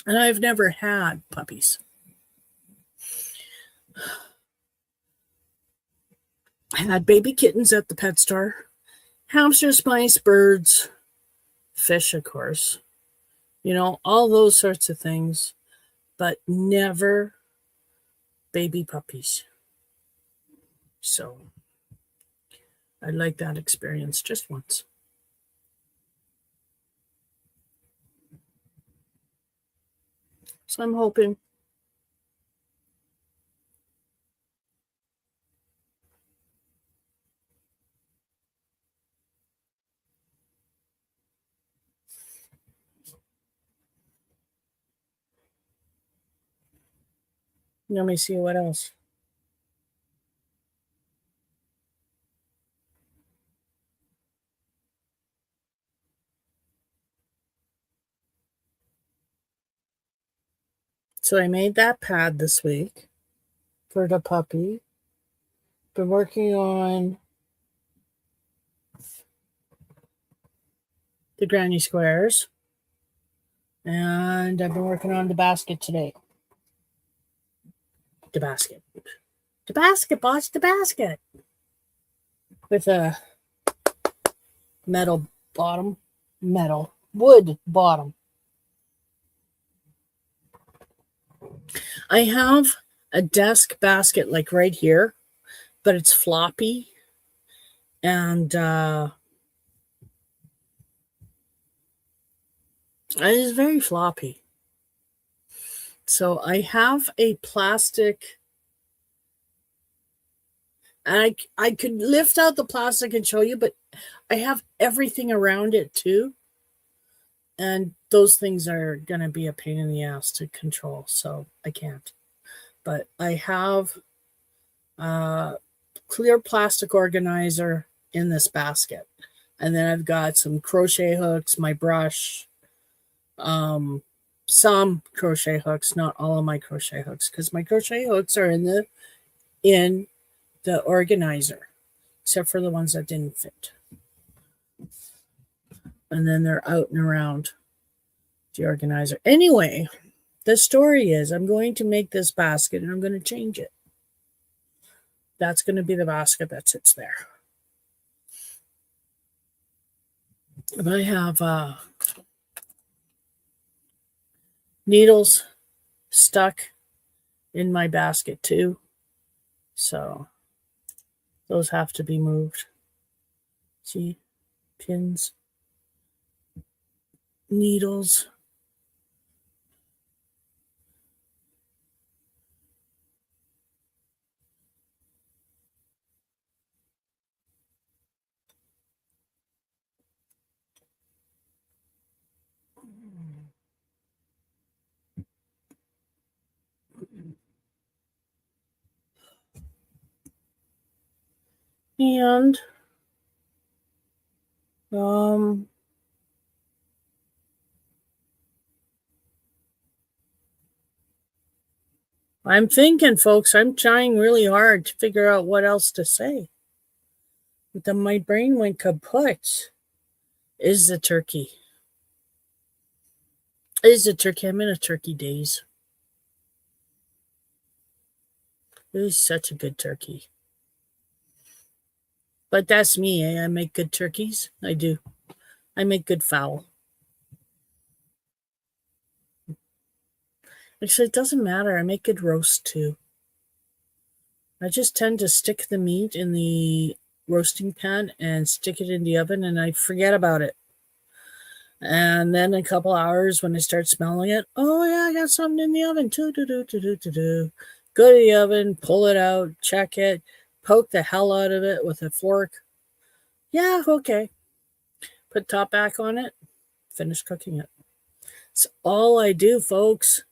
And I've never had puppies. I had baby kittens at the pet store, hamsters, mice, birds, fish, of course, all those sorts of things, but never baby puppies. So I'd like that experience just once. So I'm hoping. Let me see what else. So I made that pad this week for the puppy. Been working on the granny squares. And I've been working on the basket today. The basket. The basket, boss, the basket. With a wood bottom. I have a desk basket like right here, but it's floppy. And it is very floppy. So I have a plastic, and I could lift out the plastic and show you, but I have everything around it too. And those things are going to be a pain in the ass to control, so I can't. But I have a clear plastic organizer in this basket. And then I've got some crochet hooks, my brush, some crochet hooks, not all of my crochet hooks, because my crochet hooks are in the organizer, except for the ones that didn't fit. And then they're out and around the organizer. Anyway, the story is I'm going to make this basket and I'm going to change it. That's going to be the basket that sits there. But I have needles stuck in my basket too. So those have to be moved. See, pins, needles. And I'm thinking, folks, I'm trying really hard to figure out what else to say. But then my brain went kaput. Is the turkey. Is the turkey. I'm in a turkey daze. It was such a good turkey. But that's me. Eh? I make good turkeys. I do. I make good fowl. Actually, it doesn't matter. I make good roast too. I just tend to stick the meat in the roasting pan and stick it in the oven and I forget about it. And then a couple hours when I start smelling it, oh yeah, I got something in the oven too. Go to the oven, pull it out, check it, poke the hell out of it with a fork. Yeah, okay. Put top back on it, finish cooking it. It's all I do, folks.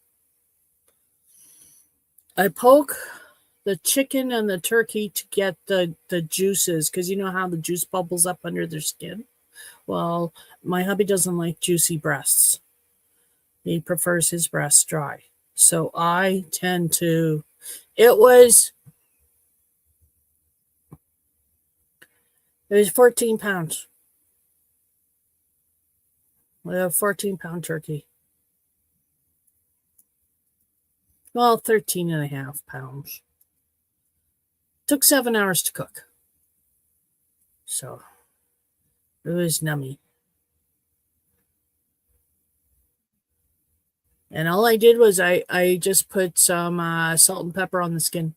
I poke the chicken and the turkey to get the juices because you know how the juice bubbles up under their skin. Well, my hubby doesn't like juicy breasts. He prefers his breasts dry. So I tend to. It was 14 pounds. We have 14-pound turkey. Well, 13 and a half pounds. Took 7 hours to cook. So it was nummy. And all I did was I just put some salt and pepper on the skin.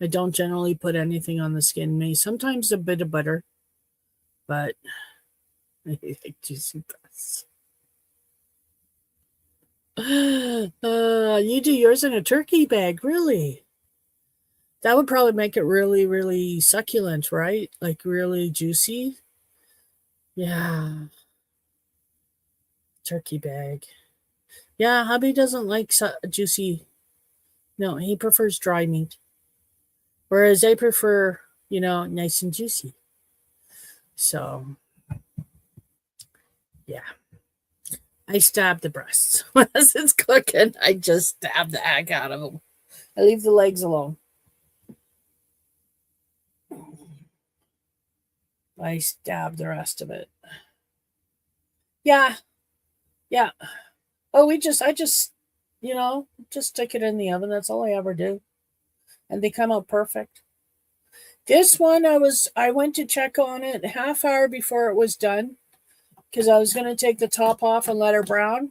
I don't generally put anything on the skin. Maybe sometimes a bit of butter, but I like juicy breasts. You do yours in a turkey bag, really? That would probably make it really, really succulent, right? Like really juicy. Yeah, turkey bag. Yeah, hubby doesn't like juicy. No, he prefers dry meat. Whereas I prefer, nice and juicy. So, yeah. I stab the breasts. As it's cooking, I just stab the heck out of them. I leave the legs alone. I stab the rest of it. Yeah, yeah. Oh, just stick it in the oven. That's all I ever do. And they come out perfect. This one I went to check on it half hour before it was done because I was going to take the top off and let her brown.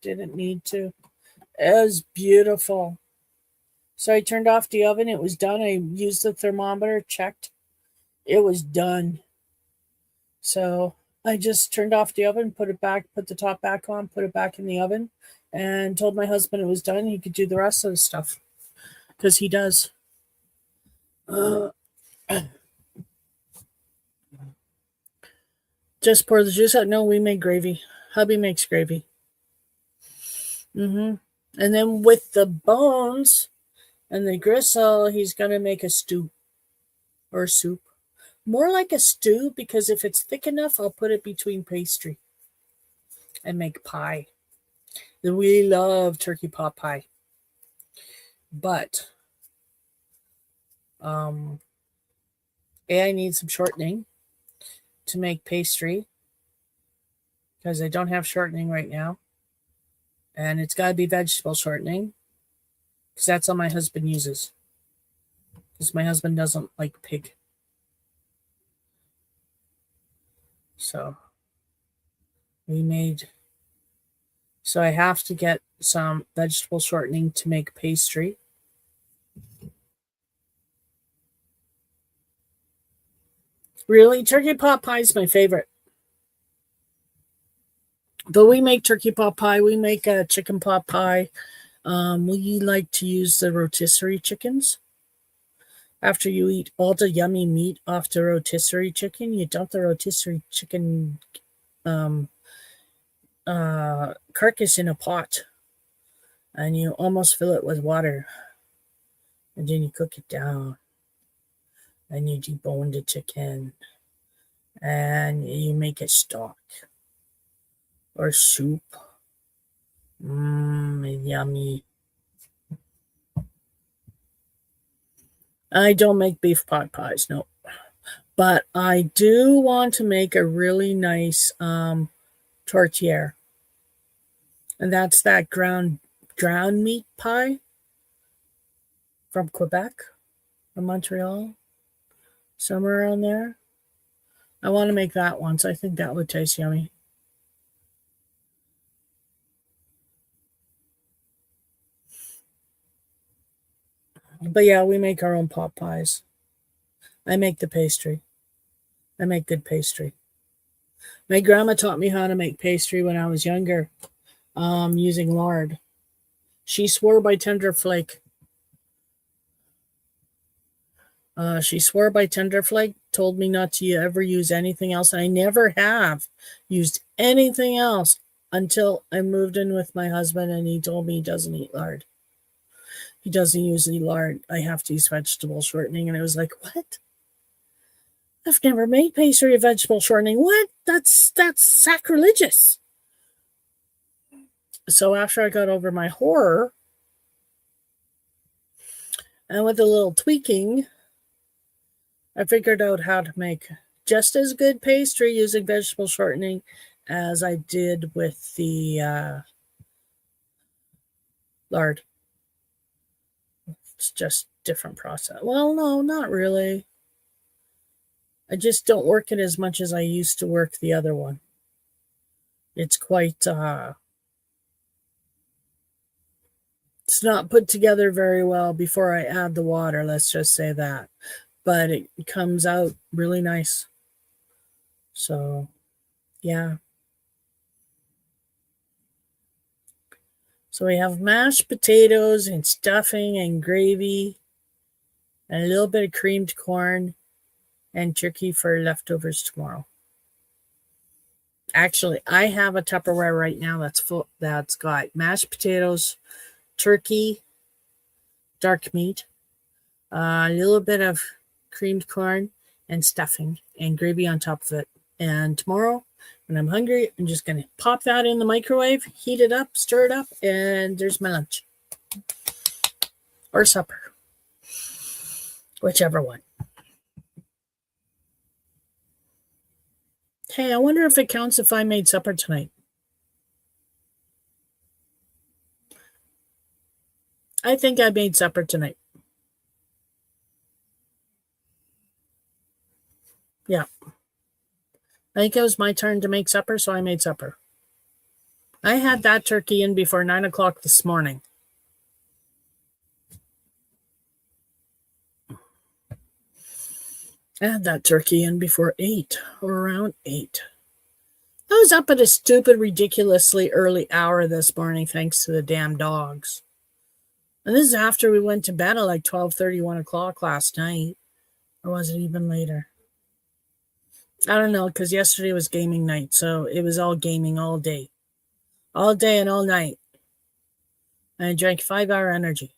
Didn't need to. It was beautiful. So I turned off the oven. It was done. I used the thermometer, checked. It was done. So I just turned off the oven, put the top back on, put it back in the oven, and told my husband it was done. He could do the rest of the stuff because he does. Just pour the juice out. No, we make gravy. Hubby makes gravy. And then with the bones and the gristle, he's going to make a stew or soup. More like a stew because if it's thick enough, I'll put it between pastry and make pie. We love turkey pot pie. But I need some shortening to make pastry because I don't have shortening right now. And it's got to be vegetable shortening because that's all my husband uses. Because my husband doesn't like pig. So I have to get some vegetable shortening to make pastry. Really, turkey pot pie is my favorite. But we make turkey pot pie. We make a chicken pot pie. We like to use the rotisserie chickens. After you eat all the yummy meat off the rotisserie chicken, you dump the rotisserie chicken carcass in a pot and you almost fill it with water. And then you cook it down. And you debone the chicken. And you make a stock or soup. Yummy. I don't make beef pot pies, no. But I do want to make a really nice tortillere. And that's that ground meat pie from Quebec or Montreal, somewhere around there. I want to make that one, so I think that would taste yummy. But yeah, we make our own pot pies. I make the pastry. I make good pastry. My grandma taught me how to make pastry when I was younger, using lard. She swore by Tenderflake. She swore by Tenderflake, told me not to ever use anything else. And I never have used anything else until I moved in with my husband and he told me he doesn't eat lard. He doesn't use any lard. I have to use vegetable shortening. And I was like, what? I've never made pastry of vegetable shortening. What? That's sacrilegious. So after I got over my horror, and with a little tweaking, I figured out how to make just as good pastry using vegetable shortening as I did with the lard. It's just different process. Well, no, not really. I just don't work it as much as I used to work the other one. It's quite it's not put together very well before I add the water, let's just say that. But it comes out really nice. So, yeah. So we have mashed potatoes and stuffing and gravy and a little bit of creamed corn and turkey for leftovers tomorrow. Actually, I have a Tupperware right now that's full. That's got mashed potatoes, turkey, dark meat, a little bit of creamed corn, and stuffing and gravy on top of it. And tomorrow, when I'm hungry, I'm just going to pop that in the microwave, heat it up, stir it up, and there's my lunch or supper, whichever one. Hey, I wonder if it counts if I made supper tonight. I think I made supper tonight. Yeah. I think it was my turn to make supper, so I made supper. I had that turkey in before 9 o'clock this morning. I had that turkey in before 8 or around 8. I was up at a stupid, ridiculously early hour this morning thanks to the damn dogs. And this is after we went to bed at like 12:30, 1 o'clock last night. Or was it even later? I don't know, because yesterday was gaming night, so it was all gaming all day. All day and all night. And I drank 5-hour energy.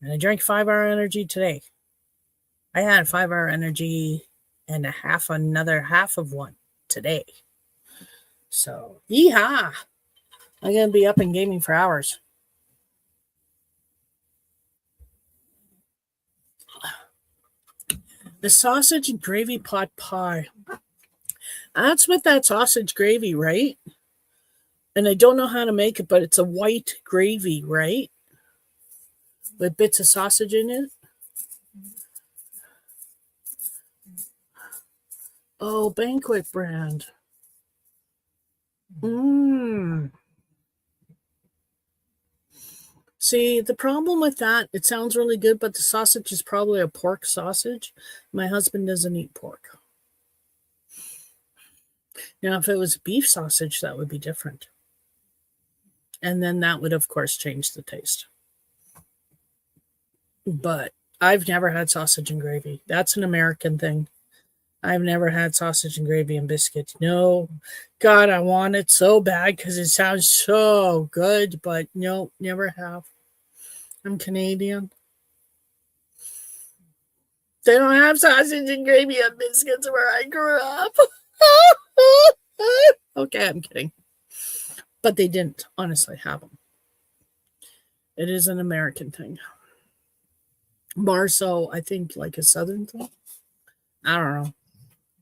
And I drank 5-hour energy today. I had 5-hour energy and another half of one today. So, yeehaw! I'm going to be up and gaming for hours. The sausage and gravy pot pie. That's with that sausage gravy, right? And I don't know how to make it, but it's a white gravy, right? With bits of sausage in it. Oh, Banquet brand. See, the problem with that, it sounds really good, but the sausage is probably a pork sausage. My husband doesn't eat pork. Now, if it was beef sausage, that would be different. And then that would, of course, change the taste. But I've never had sausage and gravy. That's an American thing. I've never had sausage and gravy and biscuits. No. God, I want it so bad because it sounds so good, but no, never have. I'm Canadian. They don't have sausage and gravy and biscuits where I grew up. Okay, I'm kidding. But they didn't honestly have them. It is an American thing. More so, I think, like a Southern thing. I don't know.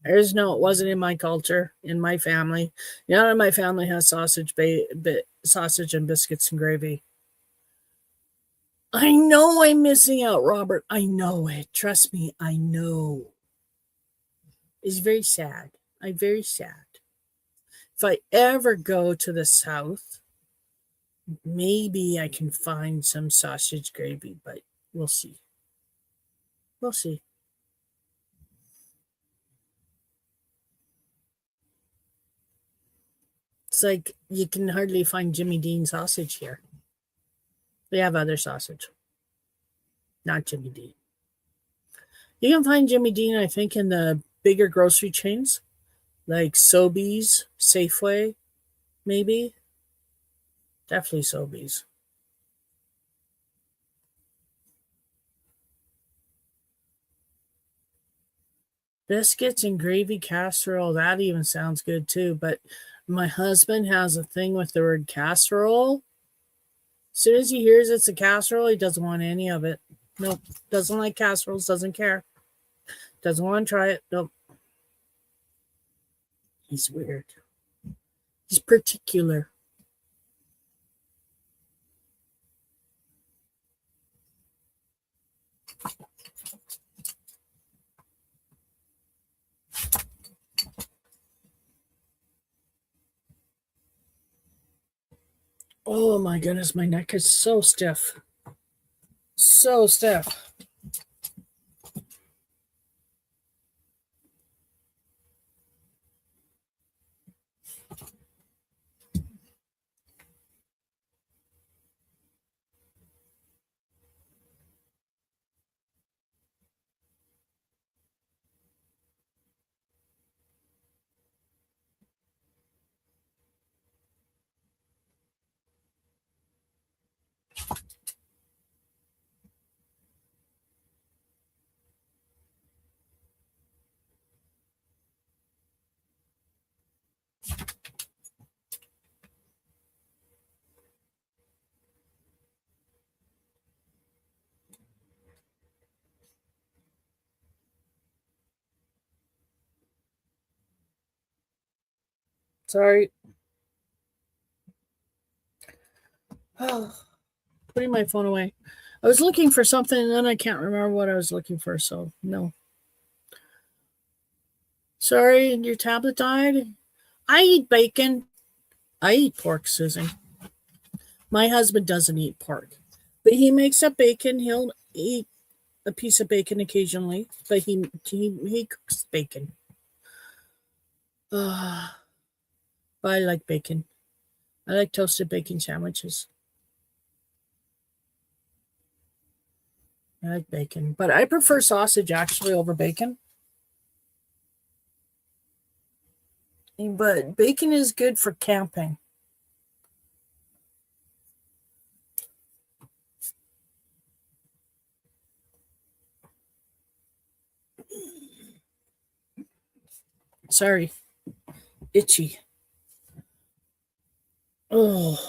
It wasn't in my culture, in my family. None of my family has sausage and biscuits and gravy. I know I'm missing out, Robert. I know it. Trust me, I know. It's very sad. I'm very sad. If I ever go to the South, maybe I can find some sausage gravy, but we'll see. We'll see. It's like you can hardly find Jimmy Dean sausage here. They have other sausage, not Jimmy Dean. You can find Jimmy Dean, I think, in the bigger grocery chains like Sobeys, Safeway, maybe. Definitely Sobeys. Biscuits and gravy casserole, that even sounds good too. But my husband has a thing with the word casserole. As soon as he hears it's a casserole, he doesn't want any of it. Nope. Doesn't like casseroles, doesn't care. Doesn't want to try it. Nope. He's weird. He's particular. Oh my goodness, my neck is so stiff. So stiff. Sorry. Oh, putting my phone away. I was looking for something and then I can't remember what I was looking for, so no. Sorry, your tablet died? I eat bacon. I eat pork, Susan. My husband doesn't eat pork, but he makes up bacon. He'll eat a piece of bacon occasionally, but he cooks bacon. But I like bacon. I like toasted bacon sandwiches. I like bacon, but I prefer sausage actually over bacon. But bacon is good for camping. Sorry, itchy. Oh.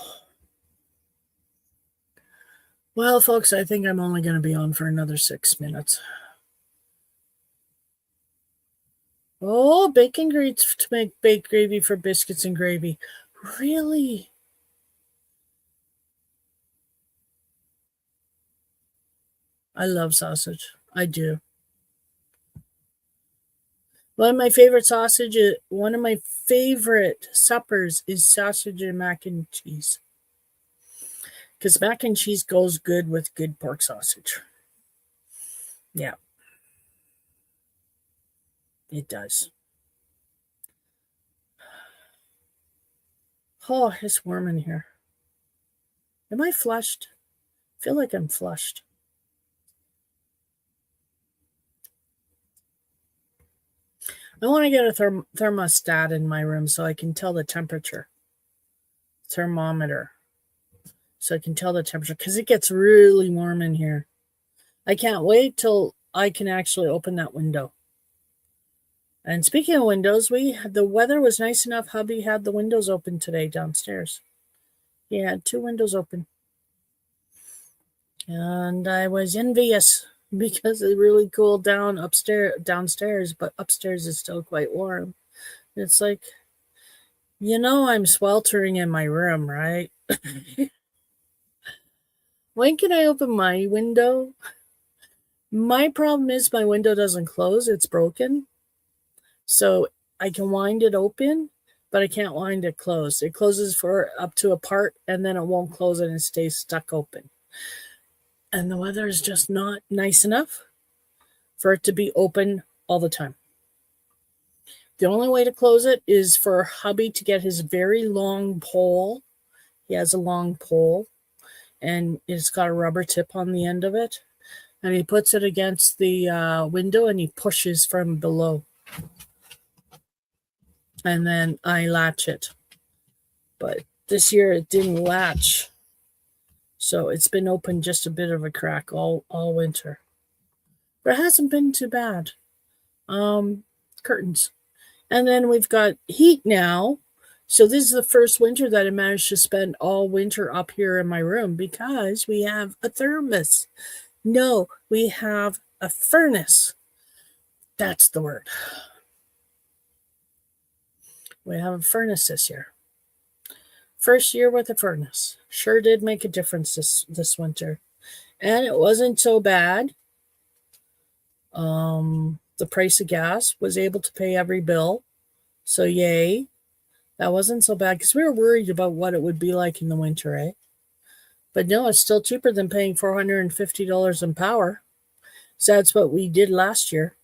Well, folks, I think I'm only going to be on for another 6 minutes. Oh, bacon grease to make baked gravy for biscuits and gravy. Really? I love sausage. I do. One of my favorite suppers is sausage and mac and cheese. Because mac and cheese goes good with good pork sausage. Yeah, it does. Oh, it's warm in here. Am I flushed? I feel like I'm flushed. I want to get a thermostat in my room so I can tell the temperature. Thermometer. So I can tell the temperature because it gets really warm in here. I can't wait till I can actually open that window. And speaking of windows, the weather was nice enough. Hubby had the windows open today downstairs. He had 2 windows open. And I was envious. because it really cooled down downstairs, but upstairs is still quite warm. It's like, I'm sweltering in my room, right? When can I open my window? My problem is my window doesn't close, it's broken. So I can wind it open, but I can't wind it closed. It closes for up to a part and then it won't close and it stays stuck open. And the weather is just not nice enough for it to be open all the time. The only way to close it is for hubby to get his very long pole. He has a long pole and it's got a rubber tip on the end of it. And he puts it against the window and he pushes from below. And then I latch it. But this year it didn't latch. So it's been open just a bit of a crack all winter. But it hasn't been too bad. Curtains. And then we've got heat now. So this is the first winter that I managed to spend all winter up here in my room because we have a thermos. No, we have a furnace. That's the word. We have a furnace this year. First year with a furnace. Sure did make a difference this winter. And it wasn't so bad. The price of gas was able to pay every bill. So yay. That wasn't so bad because we were worried about what it would be like in the winter, eh? But no, it's still cheaper than paying $450 in power. So that's what we did last year.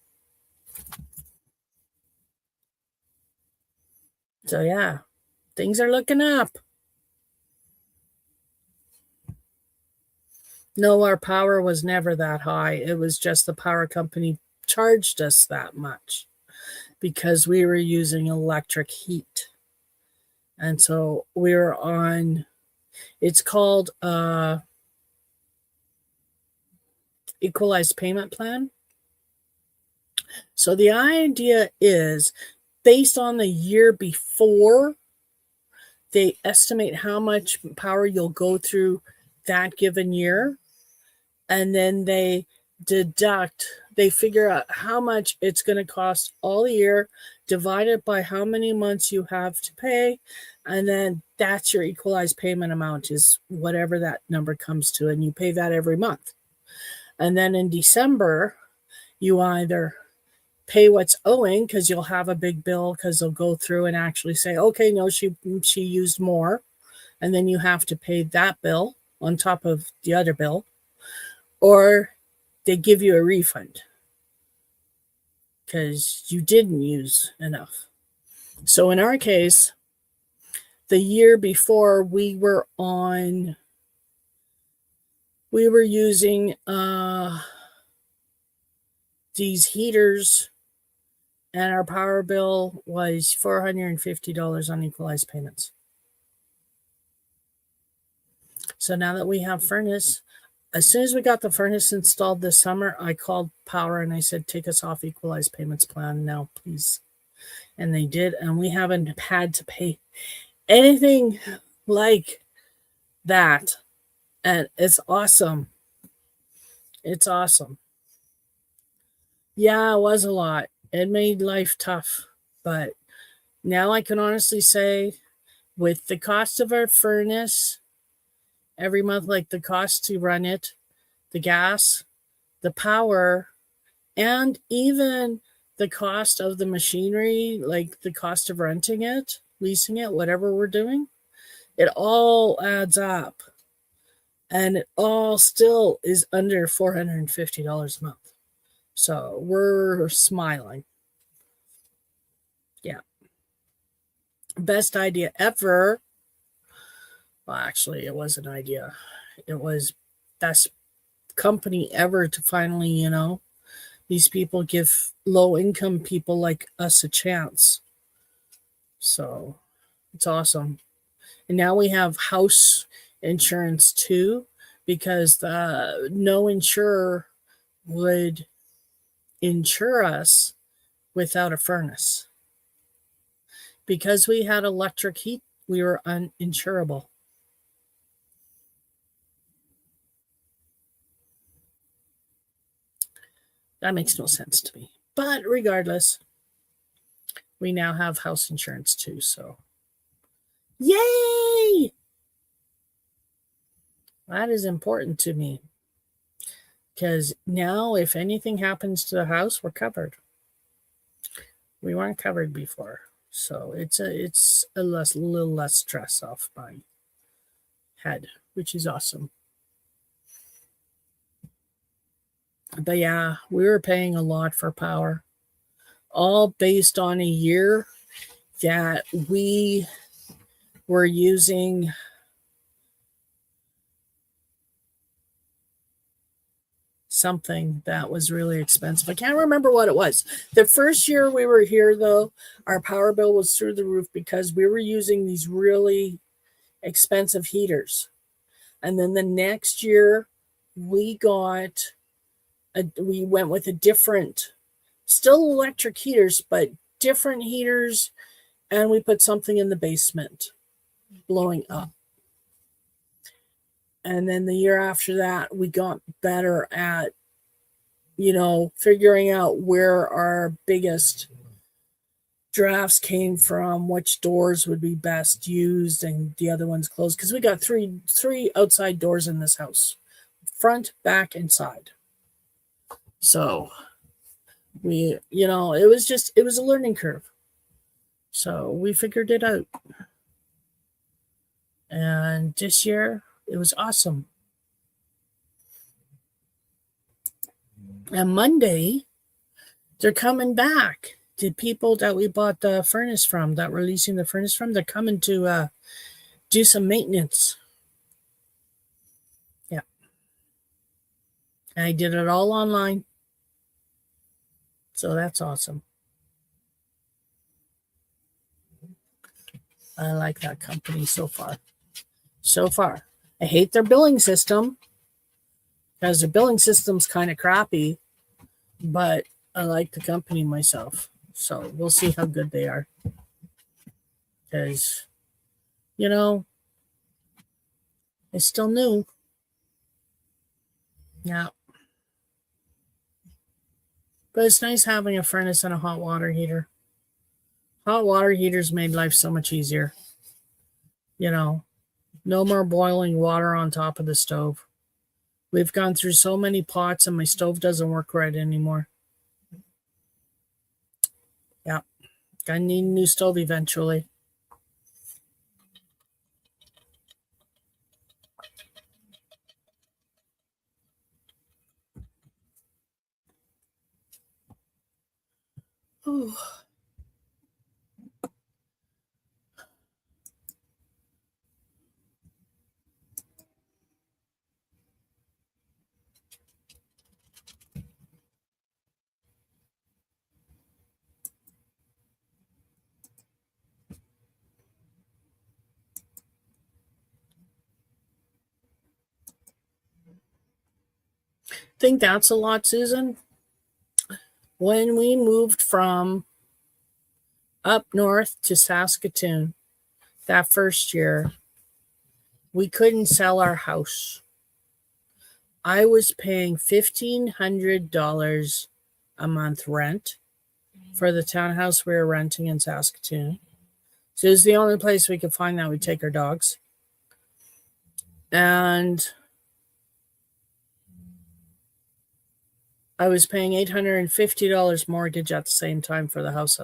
So yeah, things are looking up. No, our power was never that high. It was just the power company charged us that much because we were using electric heat. And so we were on, it's called equalized payment plan. So the idea is based on the year before, they estimate how much power you'll go through that given year. And then they figure out how much it's going to cost all year, divide it by how many months you have to pay. And then that's your equalized payment amount is whatever that number comes to. And you pay that every month. And then in December, you either pay what's owing because you'll have a big bill because they'll go through and actually say, okay, no, she used more. And then you have to pay that bill on top of the other bill. Or they give you a refund because you didn't use enough. So in our case, the year before we were using these heaters and our power bill was $450 on equalized payments. So now that we have furnace, as soon as we got the furnace installed this summer, I called Power and I said, take us off equalized payments plan now, please. And they did. And we haven't had to pay anything like that. And it's awesome. It's awesome. Yeah, it was a lot. It made life tough. But now I can honestly say, with the cost of our furnace every month, like the cost to run it, the gas, the power, and even the cost of the machinery, like the cost of renting it, leasing it, whatever we're doing, it all adds up. And it all still is under $450 a month. So we're smiling. Yeah. Best idea ever. Well, actually, it was an idea. It was best company ever to finally, these people give low income people like us a chance. So it's awesome. And now we have house insurance too, because no insurer would insure us without a furnace. Because we had electric heat, we were uninsurable. That makes no sense to me. But regardless, we now have house insurance too. So, yay! That is important to me because now if anything happens to the house, we're covered. We weren't covered before. So it's a little less stress off my head, which is awesome. But yeah, we were paying a lot for power, all based on a year that we were using something that was really expensive. I can't remember what it was. The first year we were here, though, our power bill was through the roof because we were using these really expensive heaters. And then the next year, we went with a different, still electric heaters, but different heaters, and we put something in the basement blowing up. And then the year after that, we got better at, figuring out where our biggest drafts came from, which doors would be best used, and the other ones closed. Because we got three outside doors in this house, front, back, and side. So it was a learning curve. So we figured it out. And this year, it was awesome. And Monday, they're coming back. The people that we bought the furnace from, that we're leasing the furnace from, they're coming to do some maintenance. Yeah. And I did it all online. So that's awesome. I like that company so far. So far. I hate their billing system because their billing system's kind of crappy, but I like the company myself. So we'll see how good they are. Because, it's still new. Yeah. But it's nice having a furnace and a hot water heater. Hot water heaters made life so much easier. No more boiling water on top of the stove. We've gone through so many pots and my stove doesn't work right anymore. Yeah. Gonna need a new stove eventually. Oh. Think that's a lot, Susan? When we moved from up north to Saskatoon that first year, we couldn't sell our house. I was paying $1,500 a month rent for the townhouse we were renting in Saskatoon. So it was the only place we could find that we'd take our dogs. And I was paying $850 mortgage at the same time for the house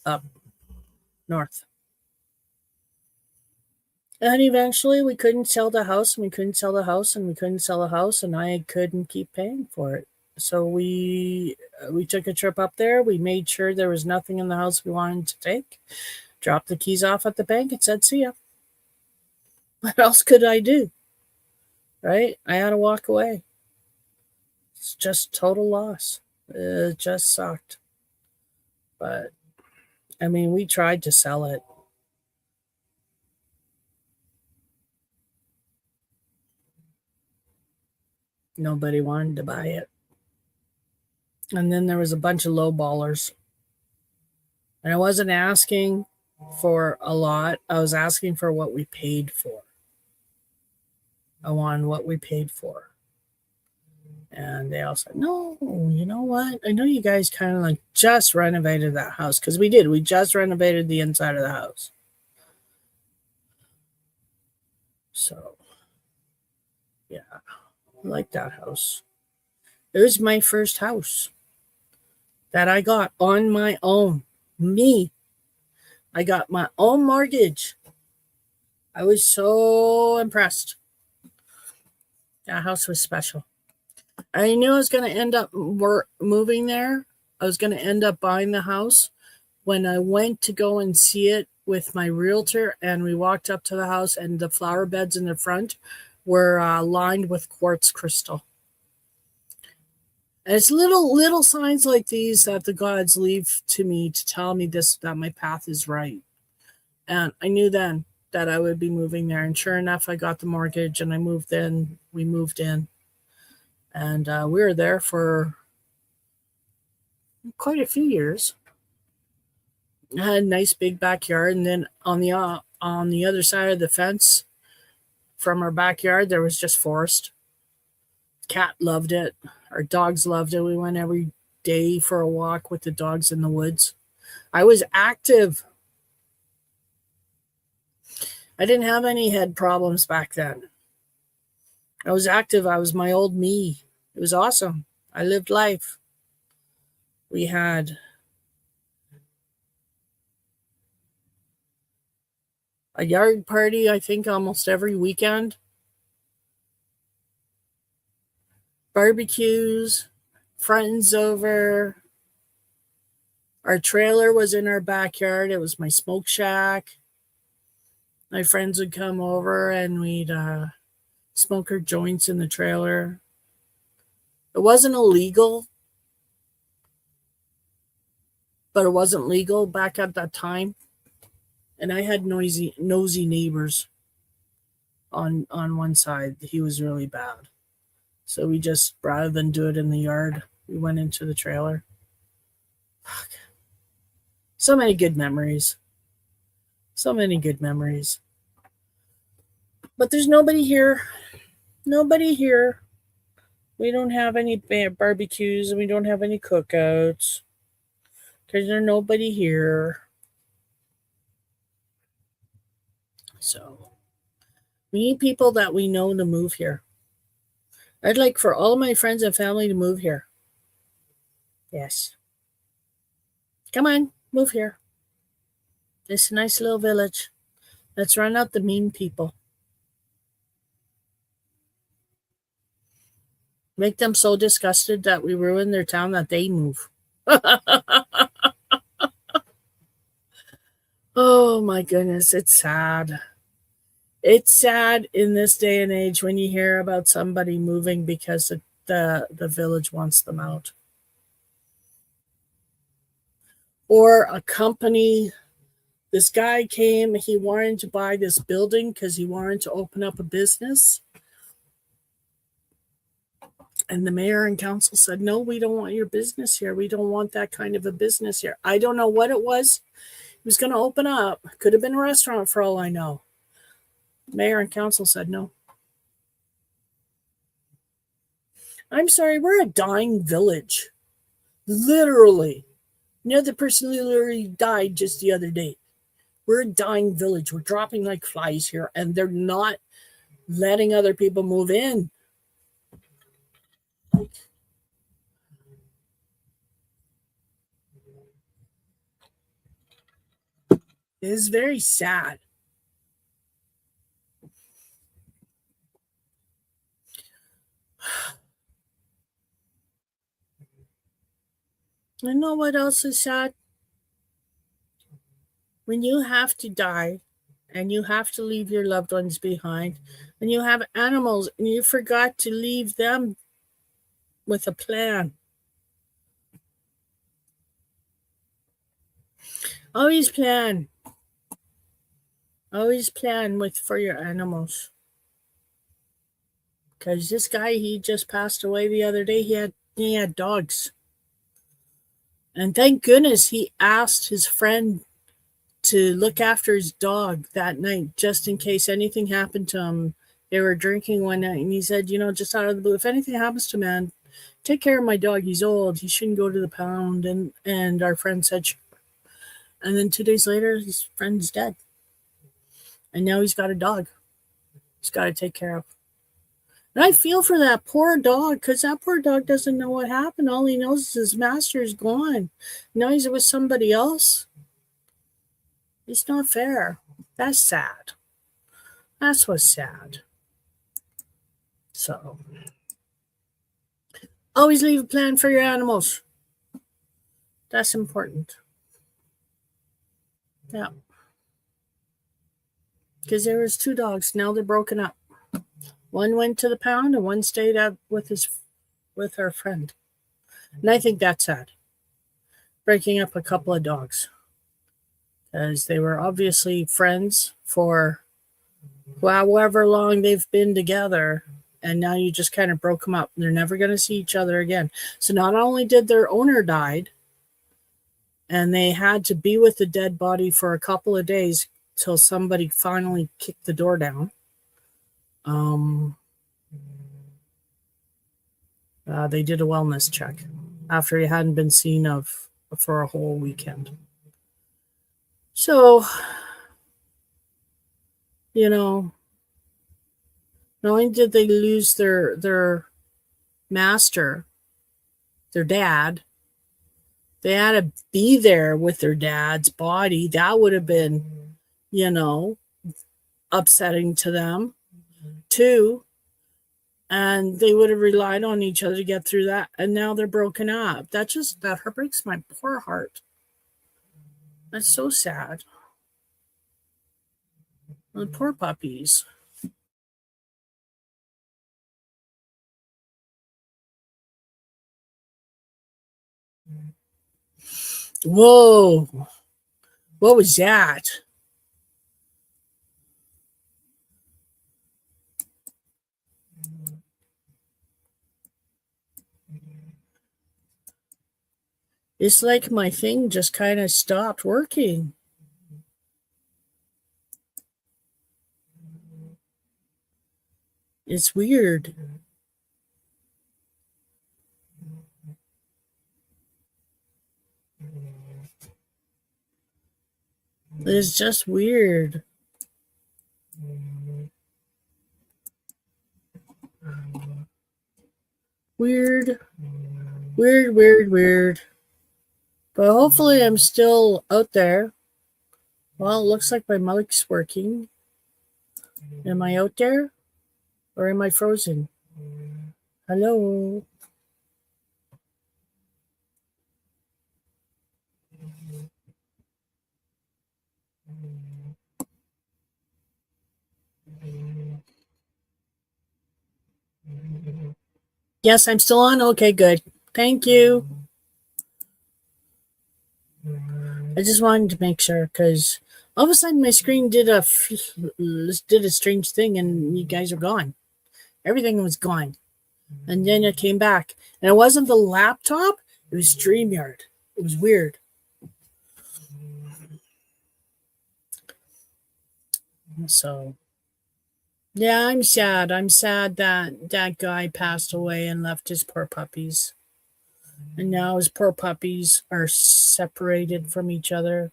up north. And eventually we couldn't sell the house, and we couldn't sell the house, and we couldn't sell the house, and I couldn't keep paying for it. So we took a trip up there. We made sure there was nothing in the house we wanted to take, dropped the keys off at the bank, and said, "See ya." What else could I do? Right? I had to walk away. It's just total loss. It just sucked. But, I mean, we tried to sell it. Nobody wanted to buy it. And then there was a bunch of low ballers. And I wasn't asking for a lot. I was asking for what we paid for. I wanted what we paid for. And they all said, no, you know what? I know you guys kind of like just renovated that house because we did. We just renovated the inside of the house. So, yeah, I like that house. It was my first house that I got on my own. Me. I got my own mortgage. I was so impressed. That house was special. I knew I was going to end up moving there. I was going to end up buying the house. When I went to go and see it with my realtor, and we walked up to the house, and the flower beds in the front were lined with quartz crystal. And it's little signs like these that the gods leave to me to tell me that my path is right. And I knew then that I would be moving there. And sure enough, I got the mortgage and I moved in. We moved in. And we were there for quite a few years. I had a nice big backyard. And then on the other side of the fence from our backyard, there was just forest. Cat loved it. Our dogs loved it. We went every day for a walk with the dogs in the woods. I was active. I didn't have any head problems back then. I was active. I was my old me. It was awesome. I lived life. We had a yard party, I think, almost every weekend. Barbecues, friends over. Our trailer was in our backyard. It was my smoke shack. My friends would come over and we'd smoke our joints in the trailer. It wasn't illegal, but it wasn't legal back at that time. And I had nosy neighbors on one side. He was really bad. So we just, rather than do it in the yard, we went into the trailer. Fuck. So many good memories. So many good memories. But there's nobody here. Nobody here. We don't have any barbecues and we don't have any cookouts because there's nobody here. So we need people that we know to move here. I'd like for all of my friends and family to move here. Yes. Come on, move here. It's a nice little village. Let's run out the mean people. Make them so disgusted that we ruin their town that they move. Oh my goodness, it's sad. It's sad in this day and age when you hear about somebody moving because the village wants them out. Or a company, this guy came, he wanted to buy this building because he wanted to open up a business. And the mayor and council said, no, we don't want your business here. We don't want that kind of a business here. I don't know what it was. He was going to open up. Could have been a restaurant for all I know. Mayor and council said no. I'm sorry, we're a dying village. Literally. Another person literally died just the other day. We're a dying village. We're dropping like flies here, and they're not letting other people move in. It is very sad. You know what else is sad? When you have to die and you have to leave your loved ones behind, and you have animals and you forgot to leave them with a plan. Always plan. Always plan for your animals. Because this guy, he just passed away the other day. He had dogs. And thank goodness he asked his friend to look after his dog that night, just in case anything happened to him. They were drinking one night, and he said, just out of the blue, if anything happens to man, take care of my dog. He's old. He shouldn't go to the pound. And our friend said, sure. And then 2 days later, his friend's dead. And now he's got a dog he's got to take care of. And I feel for that poor dog because that poor dog doesn't know what happened. All he knows is his master is gone. Now he's with somebody else. It's not fair. That's sad. That's what's sad. So, always leave a plan for your animals. That's important. Yeah. Because there was 2 dogs. Now they're broken up. One went to the pound and one stayed out with her friend. And I think that's sad. Breaking up a couple of dogs. Because they were obviously friends for however long they've been together. And now you just kind of broke them up. They're never going to see each other again. So not only did their owner died, and they had to be with the dead body for a couple of days till somebody finally kicked the door down. They did a wellness check after he hadn't been seen of for a whole weekend. So, not only did they lose their master, their dad, they had to be there with their dad's body. That would have been, upsetting to them too. And they would have relied on each other to get through that. And now they're broken up. That breaks my poor heart. That's so sad. The poor puppies. Whoa. What was that? It's like my thing just kind of stopped working. It's weird. It's just weird. Weird. But hopefully I'm still out there. Well, it looks like my mic's working. Am I out there? Or am I frozen? Hello? Yes, I'm still on. Okay, good. Thank you. I just wanted to make sure because all of a sudden my screen did a strange thing and you guys are gone. Everything was gone. And then it came back. And it wasn't the laptop, it was StreamYard. It was weird. So, yeah, I'm sad. I'm sad that that guy passed away and left his poor puppies. And now his poor puppies are separated from each other.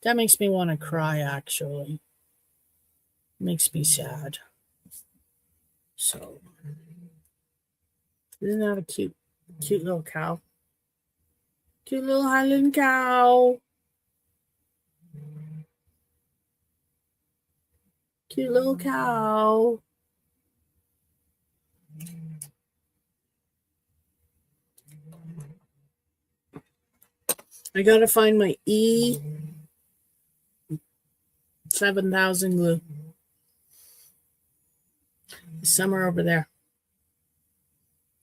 That makes me want to cry, actually. Makes me sad. So, isn't that a cute little cow? Cute little Highland cow. Cute little cow. I gotta find my E7000 glue. Somewhere over there.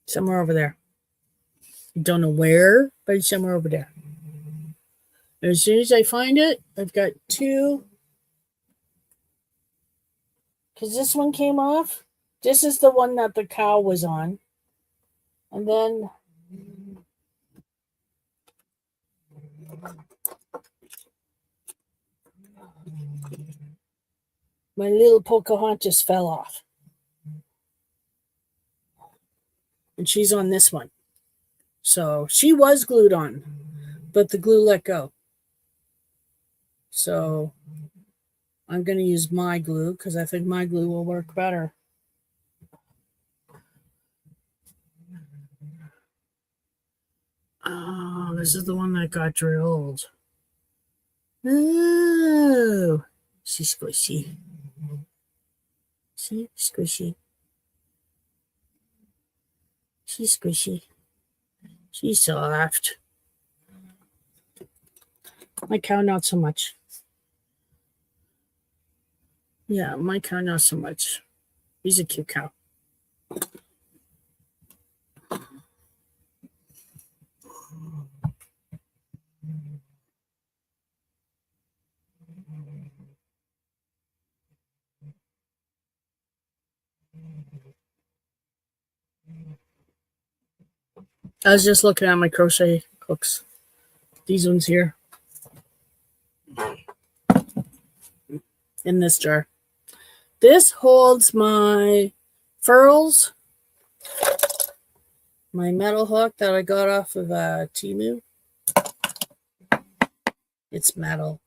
Somewhere over there. Don't know where, but it's somewhere over there. And as soon as I find it, I've got 2. Because this one came off. This is the one that the cow was on. And then my little Pocahontas fell off. and she's on this one. So she was glued on, but the glue let go. So I'm going to use my glue because I think my glue will work better. Oh, this is the one that got drilled. Oh, she's squishy. See, squishy. She's squishy. She's soft. My cow, not so much. Yeah, my cow, not so much. He's a cute cow. I was just looking at my crochet hooks. These ones here. In this jar. This holds my furls, my metal hook that I got off of Temu. It's metal.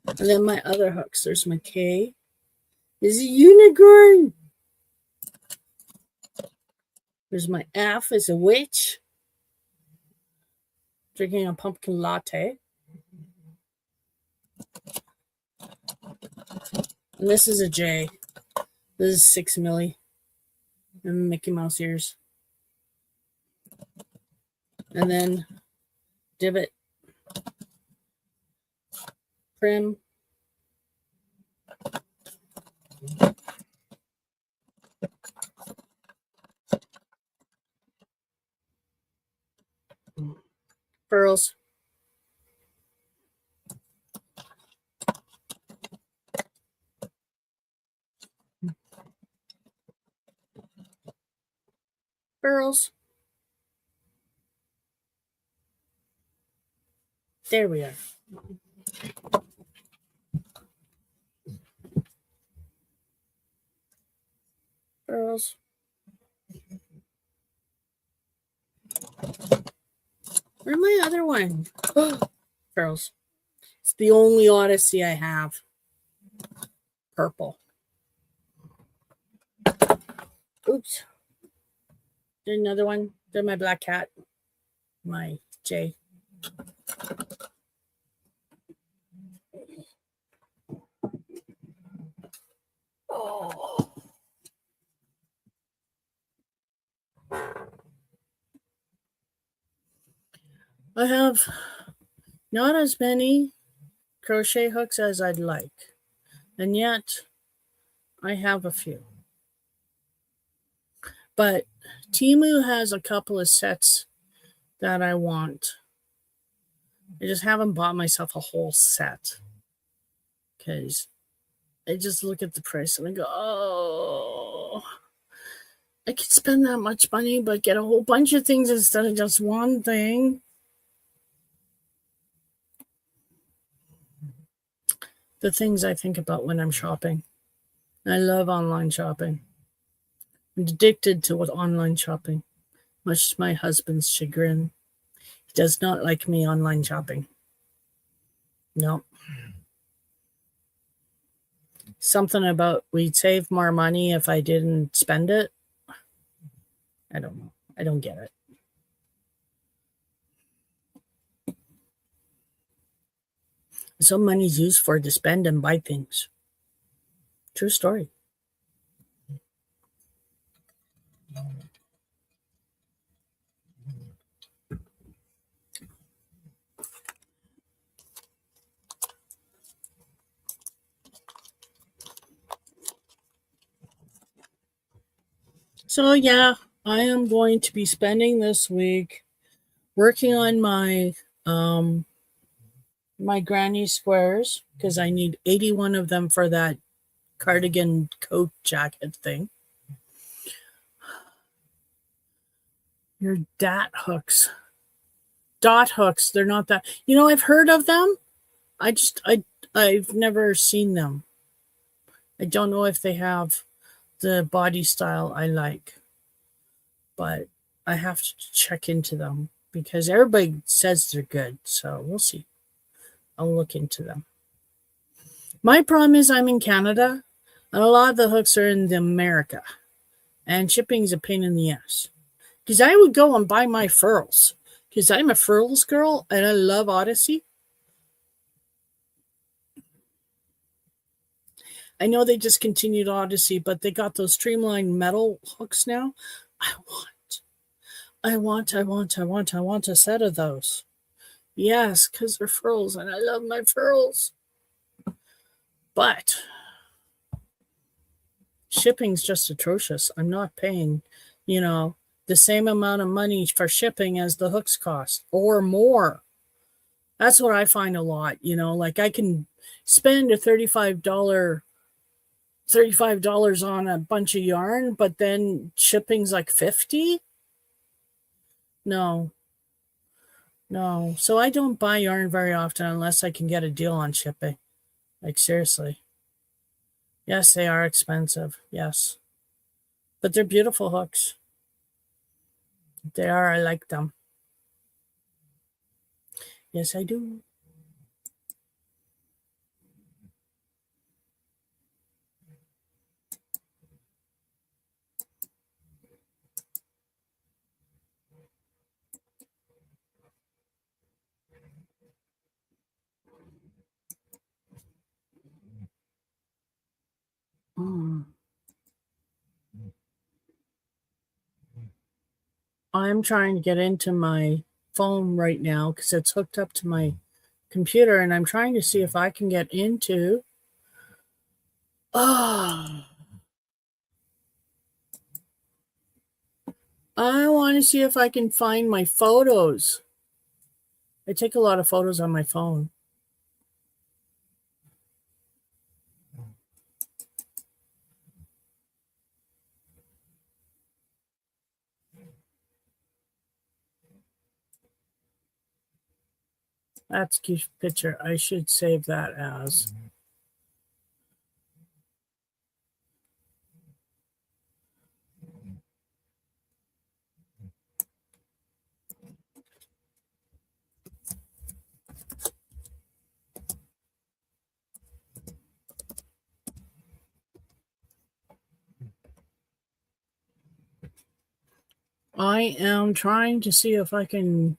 And then my other hooks. There's my K. Is a unicorn. There's my F is a witch. Drinking a pumpkin latte. And this is a J. This is 6 milli. And Mickey Mouse ears. And then divot. Prim. Furls. Furls. There we are. Furls. Where's my other one? Furls. It's the only Odyssey I have. Purple. Oops. There's another one. There's my black cat. My J. Oh. I have not as many crochet hooks as I'd like, and yet I have a few. But Temu has a couple of sets that I want. I just haven't bought myself a whole set because I just look at the price and I go, oh, I could spend that much money but get a whole bunch of things instead of just one thing. The things I think about when I'm shopping. I love online shopping. I'm addicted to online shopping, much to my husband's chagrin. He does not like me online shopping. No. Something about we'd save more money if I didn't spend it. I don't know. I don't get it. Some money's used for to spend and buy things. True story. So yeah, I am going to be spending this week working on my my granny squares because I need 81 of them for that cardigan coat jacket thing. Your dot hooks. They're not that. You know, I've heard of them. I've never seen them. I don't know if they have the body style I like. but I have to check into them because everybody says they're good. So we'll see. I'll look into them. My problem is I'm in Canada, and a lot of the hooks are in America, and shipping is a pain in the ass. Because I would go and buy my furls, because I'm a furls girl, and I love Odyssey. I know they discontinued Odyssey, but they got those streamlined metal hooks now. I want a set of those. Yes, because they're furls, and I love my furls. But shipping's just atrocious. I'm not paying, the same amount of money for shipping as the hooks cost or more. That's what I find a lot, like I can spend a $35 on a bunch of yarn, but then shipping's like 50. No. So I don't buy yarn very often unless I can get a deal on shipping. Like seriously. Yes, they are expensive. Yes. But they're beautiful hooks. They are. I like them. Yes, I do. I'm trying to get into my phone right now because it's hooked up to my computer, and I'm trying to see if I can get into. I want to see if I can find my photos. I take a lot of photos on my phone. That's a cute picture. I should save that as. I am trying to see if I can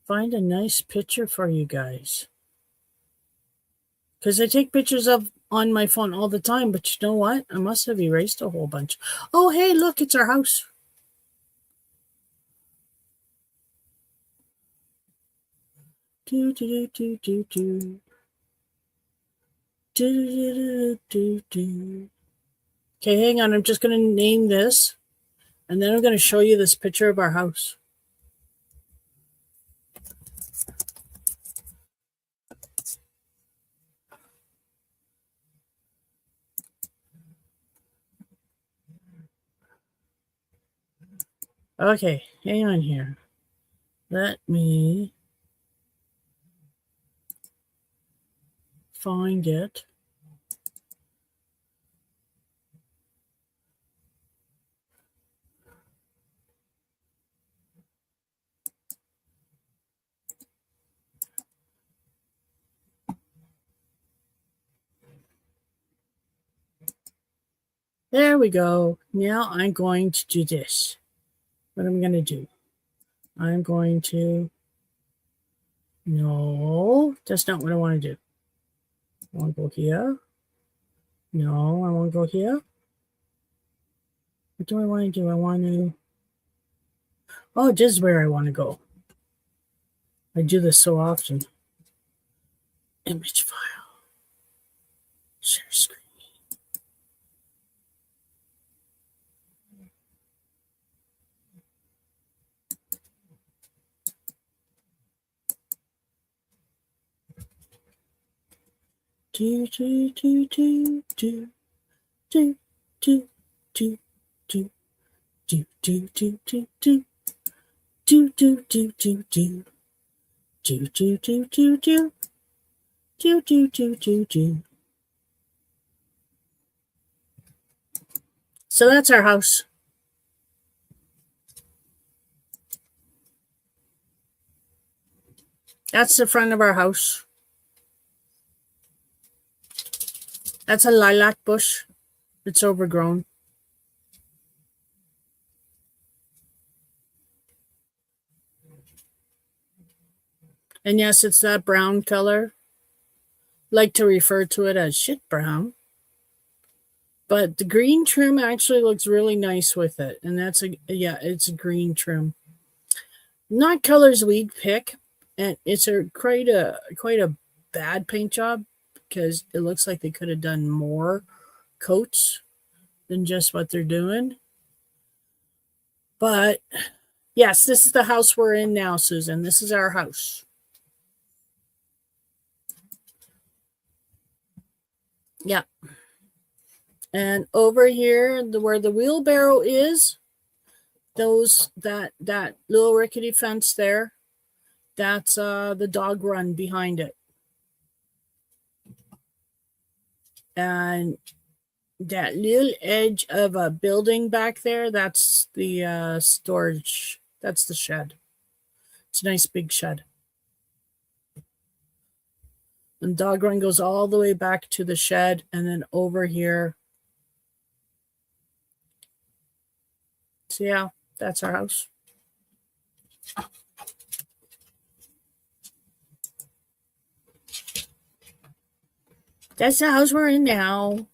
find a nice picture for you guys. Because I take pictures of on my phone all the time, but you know what? I must have erased a whole bunch. Oh, hey, look, it's our house. Do, do, do, do, do. Do, do, do, do. Okay, hang on. I'm just going to name this, and then I'm going to show you this picture of our house. Okay, hang on here. Let me find it. There we go. Now I'm going to do this. What am I going to do? I'm going to... No, that's not what I want to do. I want to go here. No, I want to go here. What do I want to do? I want to... Oh, this is where I want to go. I do this so often. Image file. Share screen. Do, do, do, do, do, do, do, do, do, do, do, do, do, do. Do do do do do do do do do do do do do do do. So that's our house. That's the front of our house. That's a lilac bush. It's overgrown. And yes, it's that brown color. Like to refer to it as shit brown. But the green trim actually looks really nice with it. And that's it's a green trim. Not colors we'd pick. And it's quite a bad paint job because it looks like they could have done more coats than just what they're doing. But yes, this is the house we're in now, Susan. This is our house. Yeah. And over here, where the wheelbarrow is, that little rickety fence there, that's the dog run behind it. And that little edge of a building back there, that's the storage. That's the shed. It's a nice big shed. And dog run goes all the way back to the shed, and then over here. So yeah, that's our house. That's the house we're in now.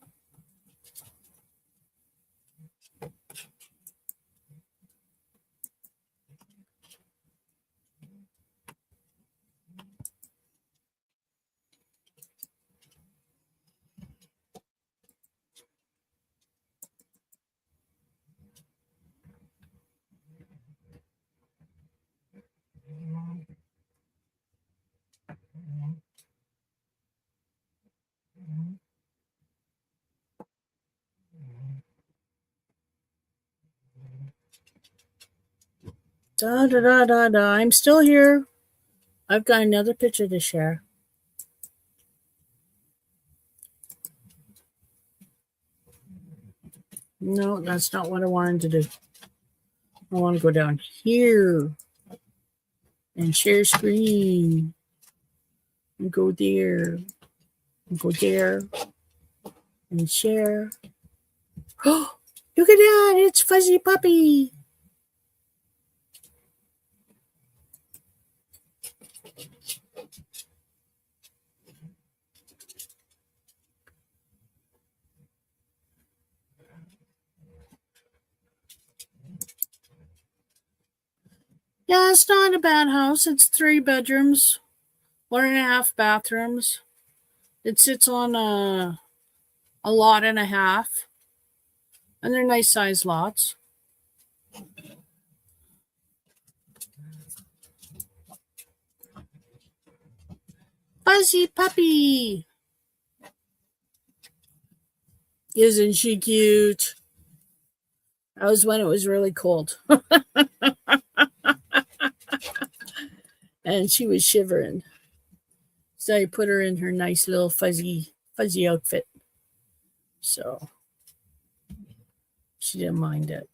Da da da da da. I'm still here. I've got another picture to share. No, that's not what I wanted to do. I want to go down here and share screen. And go there. And go there. And share. Oh, look at that. It's Fuzzy Puppy. Yeah, it's not a bad house. It's 3 bedrooms, 1.5 bathrooms. It sits on a lot and a half. And they're nice sized lots. Fuzzy Puppy. Isn't she cute? That was when it was really cold. And she was shivering. So I put her in her nice little fuzzy outfit. So she didn't mind it.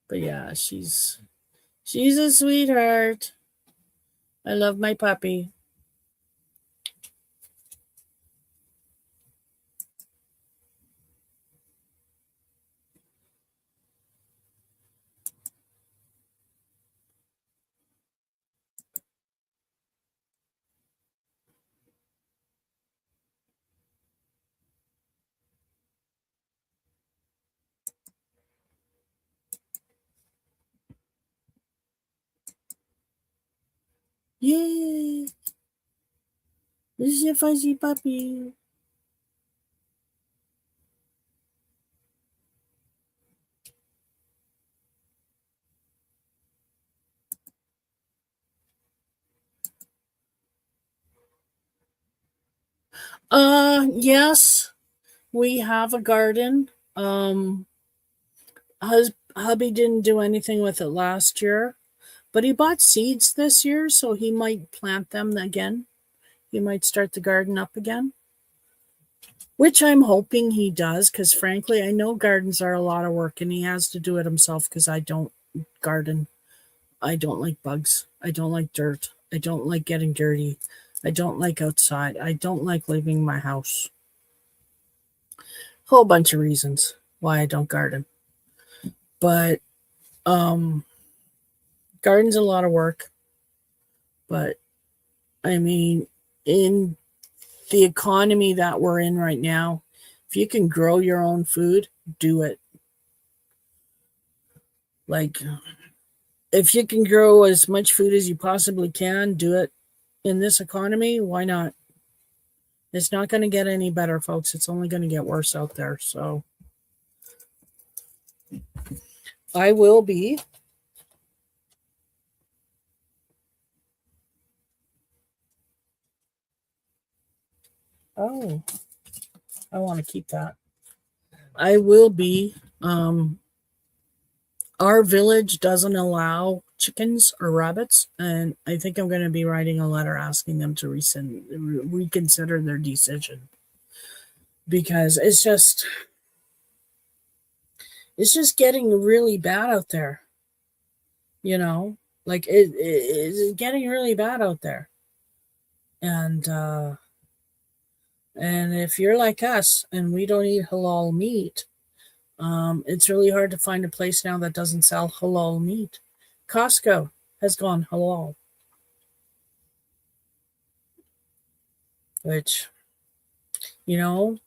But yeah, she's a sweetheart. I love my puppy. Yay! This is a fuzzy puppy. Yes, we have a garden. Hubby didn't do anything with it last year, but he bought seeds this year, so he might plant them again. He might start the garden up again. which I'm hoping he does, because frankly, I know gardens are a lot of work and he has to do it himself because I don't garden. I don't like bugs. I don't like dirt. I don't like getting dirty. I don't like outside. I don't like leaving my house. Whole bunch of reasons why I don't garden. But um garden's a lot of work. But I mean, in the economy that we're in right now, if you can grow your own food, do it. Like, if you can grow as much food as you possibly can, do it. In this economy, why not? It's not going to get any better, folks. It's only going to get worse out there. So I will be. Oh, I want to keep that. I will be. Our village doesn't allow chickens or rabbits, and I think I'm going to be writing a letter asking them to reconsider their decision because it's just getting really bad out there. You know, like it's getting really bad out there, and if you're like us and we don't eat halal meat, it's really hard to find a place now that doesn't sell halal meat. Costco has gone halal, which, you know,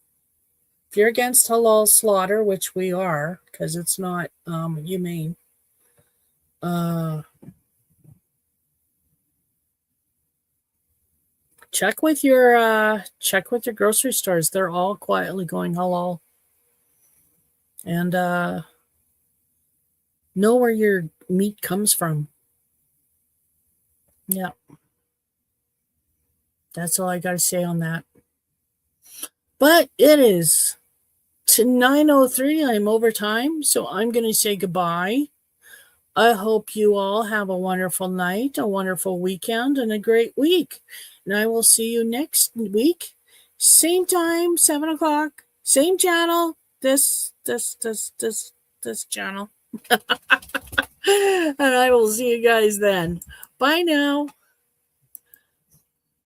if you're against halal slaughter, which we are, because it's not humane, uh, check with your grocery stores. They're all quietly going halal, and know where your meat comes from. Yeah, that's all I got to say on that. But it is to 9:03. I'm over time, so I'm going to say goodbye. I hope you all have a wonderful night, a wonderful weekend, and a great week. And I will see you next week. Same time, 7 o'clock, same channel. This channel. And I will see you guys then. Bye now.